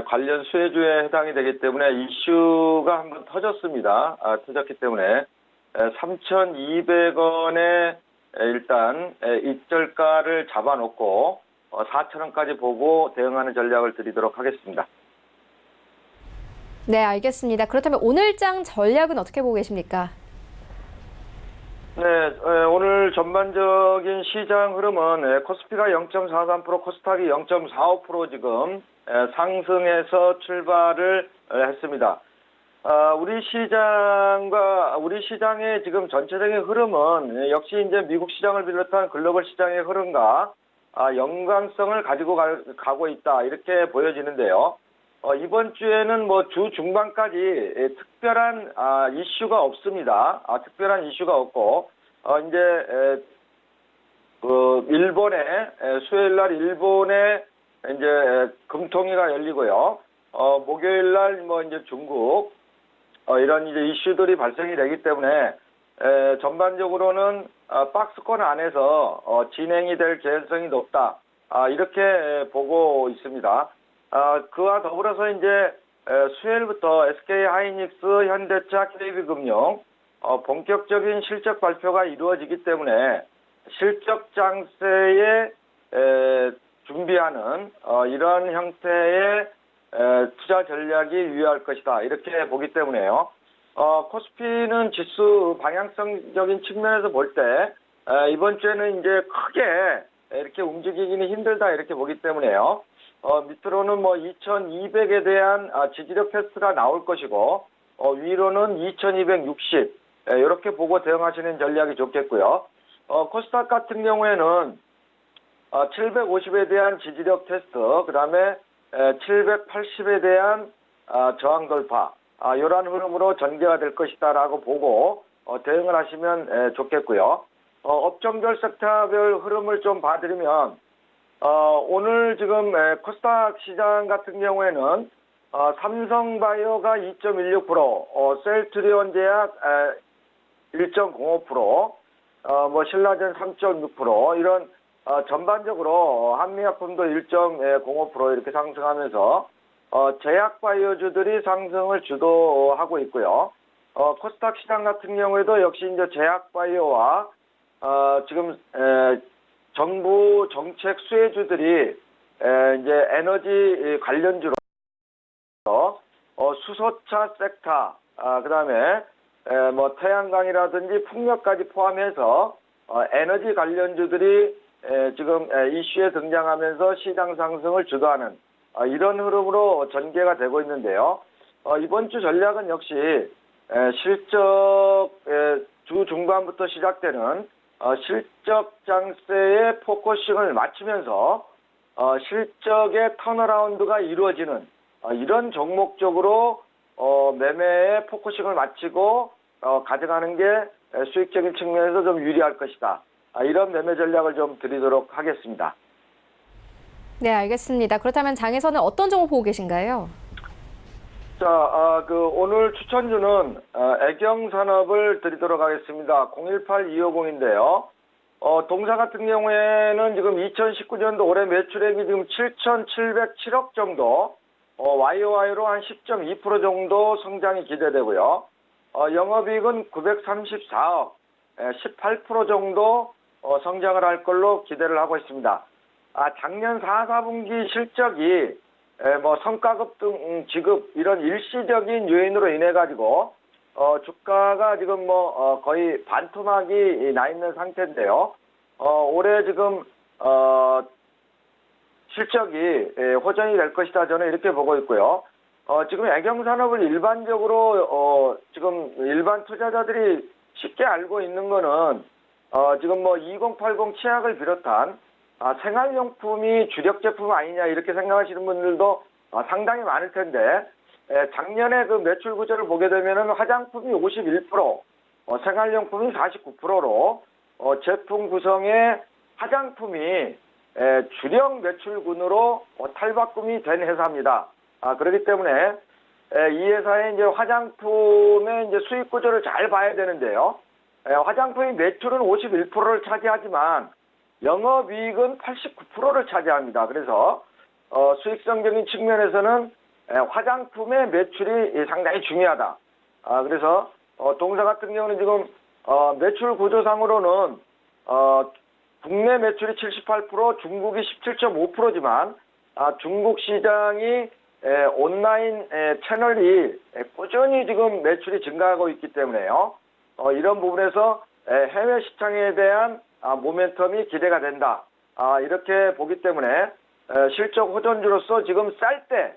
Speaker 7: 관련 수혜주에 해당이 되기 때문에 이슈가 한번 터졌습니다. 터졌기 때문에 3,200원에 일단 입절가를 잡아놓고 4,000원까지 보고 대응하는 전략을 드리도록 하겠습니다.
Speaker 1: 네, 알겠습니다. 그렇다면 오늘장 전략은 어떻게 보고 계십니까?
Speaker 7: 네, 오늘 전반적인 시장 흐름은 코스피가 0.43%, 코스닥이 0.45% 지금 상승해서 출발을 했습니다. 우리 시장의 지금 전체적인 흐름은 역시 이제 미국 시장을 비롯한 글로벌 시장의 흐름과 연관성을 가지고 가고 있다 이렇게 보여지는데요. 이번 주에는 뭐 주 중반까지 특별한 이슈가 없습니다. 특별한 이슈가 없고 이제 일본에 수요일 날 일본에 이제 금통위가 열리고요. 목요일 날 뭐 이제 중국 이런 이제 이슈들이 발생이 되기 때문에 전반적으로는 박스권 안에서 진행이 될 개연성이 높다. 이렇게 보고 있습니다. 그와 더불어서 이제 수요일부터 SK하이닉스, 현대차, KB금융 본격적인 실적 발표가 이루어지기 때문에 실적 장세에 준비하는 이런 형태의 투자 전략이 유효할 것이다. 이렇게 보기 때문에요. 코스피는 지수 방향성적인 측면에서 볼 때 이번 주에는 이제 크게 이렇게 움직이기는 힘들다 이렇게 보기 때문에요. 밑으로는 뭐 2200에 대한 지지력 테스트가 나올 것이고 위로는 2260 이렇게 보고 대응하시는 전략이 좋겠고요. 코스닥 같은 경우에는 750에 대한 지지력 테스트, 그 다음에 780에 대한 저항 돌파, 이러한 흐름으로 전개가 될 것이다라고 보고 대응을 하시면 좋겠고요. 업종별 섹터별 흐름을 좀 봐드리면 오늘 지금 코스닥 시장 같은 경우에는 삼성바이오가 2.16%, 셀트리온제약 1.05%, 뭐 신라젠 3.6% 이런 전반적으로 한미약품도 1.05% 이렇게 상승하면서 제약바이오주들이 상승을 주도하고 있고요. 코스닥 시장 같은 경우에도 역시 이제 제약바이오와 지금 정부 정책 수혜주들이 이제 에너지 관련주로 수소차 섹터, 그다음에 뭐 태양광이라든지 풍력까지 포함해서 에너지 관련주들이 지금 이슈에 등장하면서 시장 상승을 주도하는 이런 흐름으로 전개가 되고 있는데요. 이번 주 전략은 역시 실적 주 중반부터 시작되는 실적 장세의 포커싱을 맞추면서 실적의 턴어라운드가 이루어지는 이런 종목 쪽으로 매매의 포커싱을 맞추고 가져가는 게 수익적인 측면에서 좀 유리할 것이다. 이런 매매 전략을 좀 드리도록 하겠습니다.
Speaker 1: 네, 알겠습니다. 그렇다면 장에서는 어떤 종목 보고 계신가요?
Speaker 7: 자, 오늘 추천주는 애경산업을 드리도록 하겠습니다. 018250인데요. 동사 같은 경우에는 지금 2019년도 올해 매출액이 지금 7,707억 정도, YOY로 한 10.2% 정도 성장이 기대되고요. 영업이익은 934억, 18% 정도 성장을 할 걸로 기대를 하고 있습니다. 작년 4, 4분기 실적이 뭐 성과급 등 지급 이런 일시적인 요인으로 인해 가지고 주가가 지금 뭐 거의 반토막이 나 있는 상태인데요. 올해 지금 실적이 호전이 될 것이다 저는 이렇게 보고 있고요. 지금 애경산업을 일반적으로 지금 일반 투자자들이 쉽게 알고 있는 거는 지금 뭐 2080 치약을 비롯한 생활용품이 주력 제품 아니냐 이렇게 생각하시는 분들도 상당히 많을 텐데 작년에 그 매출 구조를 보게 되면은 화장품이 51%, 생활용품이 49%로 제품 구성의 화장품이 주력 매출군으로 탈바꿈이 된 회사입니다. 그렇기 때문에 이 회사의 이제 화장품의 이제 수익 구조를 잘 봐야 되는데요. 화장품의 매출은 51%를 차지하지만 영업이익은 89%를 차지합니다. 그래서 수익성적인 측면에서는 화장품의 매출이 상당히 중요하다. 그래서 동사 같은 경우는 지금 매출 구조상으로는 국내 매출이 78%, 중국이 17.5%지만 중국 시장이 온라인 채널이 꾸준히 지금 매출이 증가하고 있기 때문에요. 이런 부분에서 해외 시장에 대한 모멘텀이 기대가 된다. 이렇게 보기 때문에 실적 호전주로서 지금 쌀 때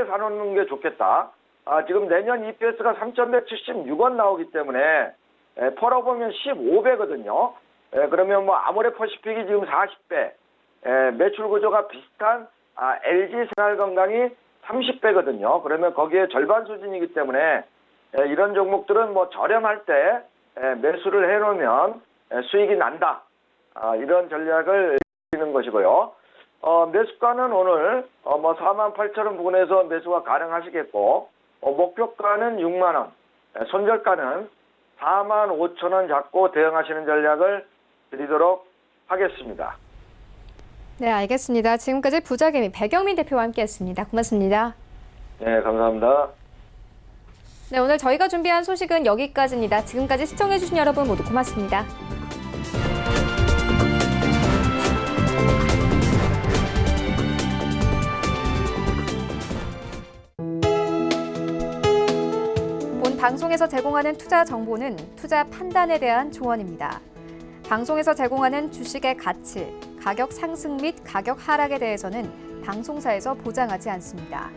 Speaker 7: 사놓는 게 좋겠다. 지금 내년 EPS가 3,176원 나오기 때문에 펄어보면 15배거든요. 그러면 뭐 아모레퍼시픽이 지금 40배, 매출 구조가 비슷한 LG 생활건강이 30배거든요. 그러면 거기에 절반 수준이기 때문에 이런 종목들은 뭐 저렴할 때 매수를 해놓으면 수익이 난다. 이런 전략을 쓰는 것이고요. 매수가는 오늘 뭐 48,000원 부근에서 매수가 가능하시겠고 목표가는 6만 원, 손절가는 45,000원 잡고 대응하시는 전략을 드리도록 하겠습니다.
Speaker 1: 네, 알겠습니다. 지금까지 부자개미 배경민 대표와 함께했습니다. 고맙습니다.
Speaker 7: 네, 감사합니다.
Speaker 1: 네, 오늘 저희가 준비한 소식은 여기까지입니다. 지금까지 시청해주신 여러분 모두 고맙습니다. 본 방송에서 제공하는 투자 정보는 투자 판단에 대한 조언입니다. 방송에서 제공하는 주식의 가치, 가격 상승 및 가격 하락에 대해서는 방송사에서 보장하지 않습니다.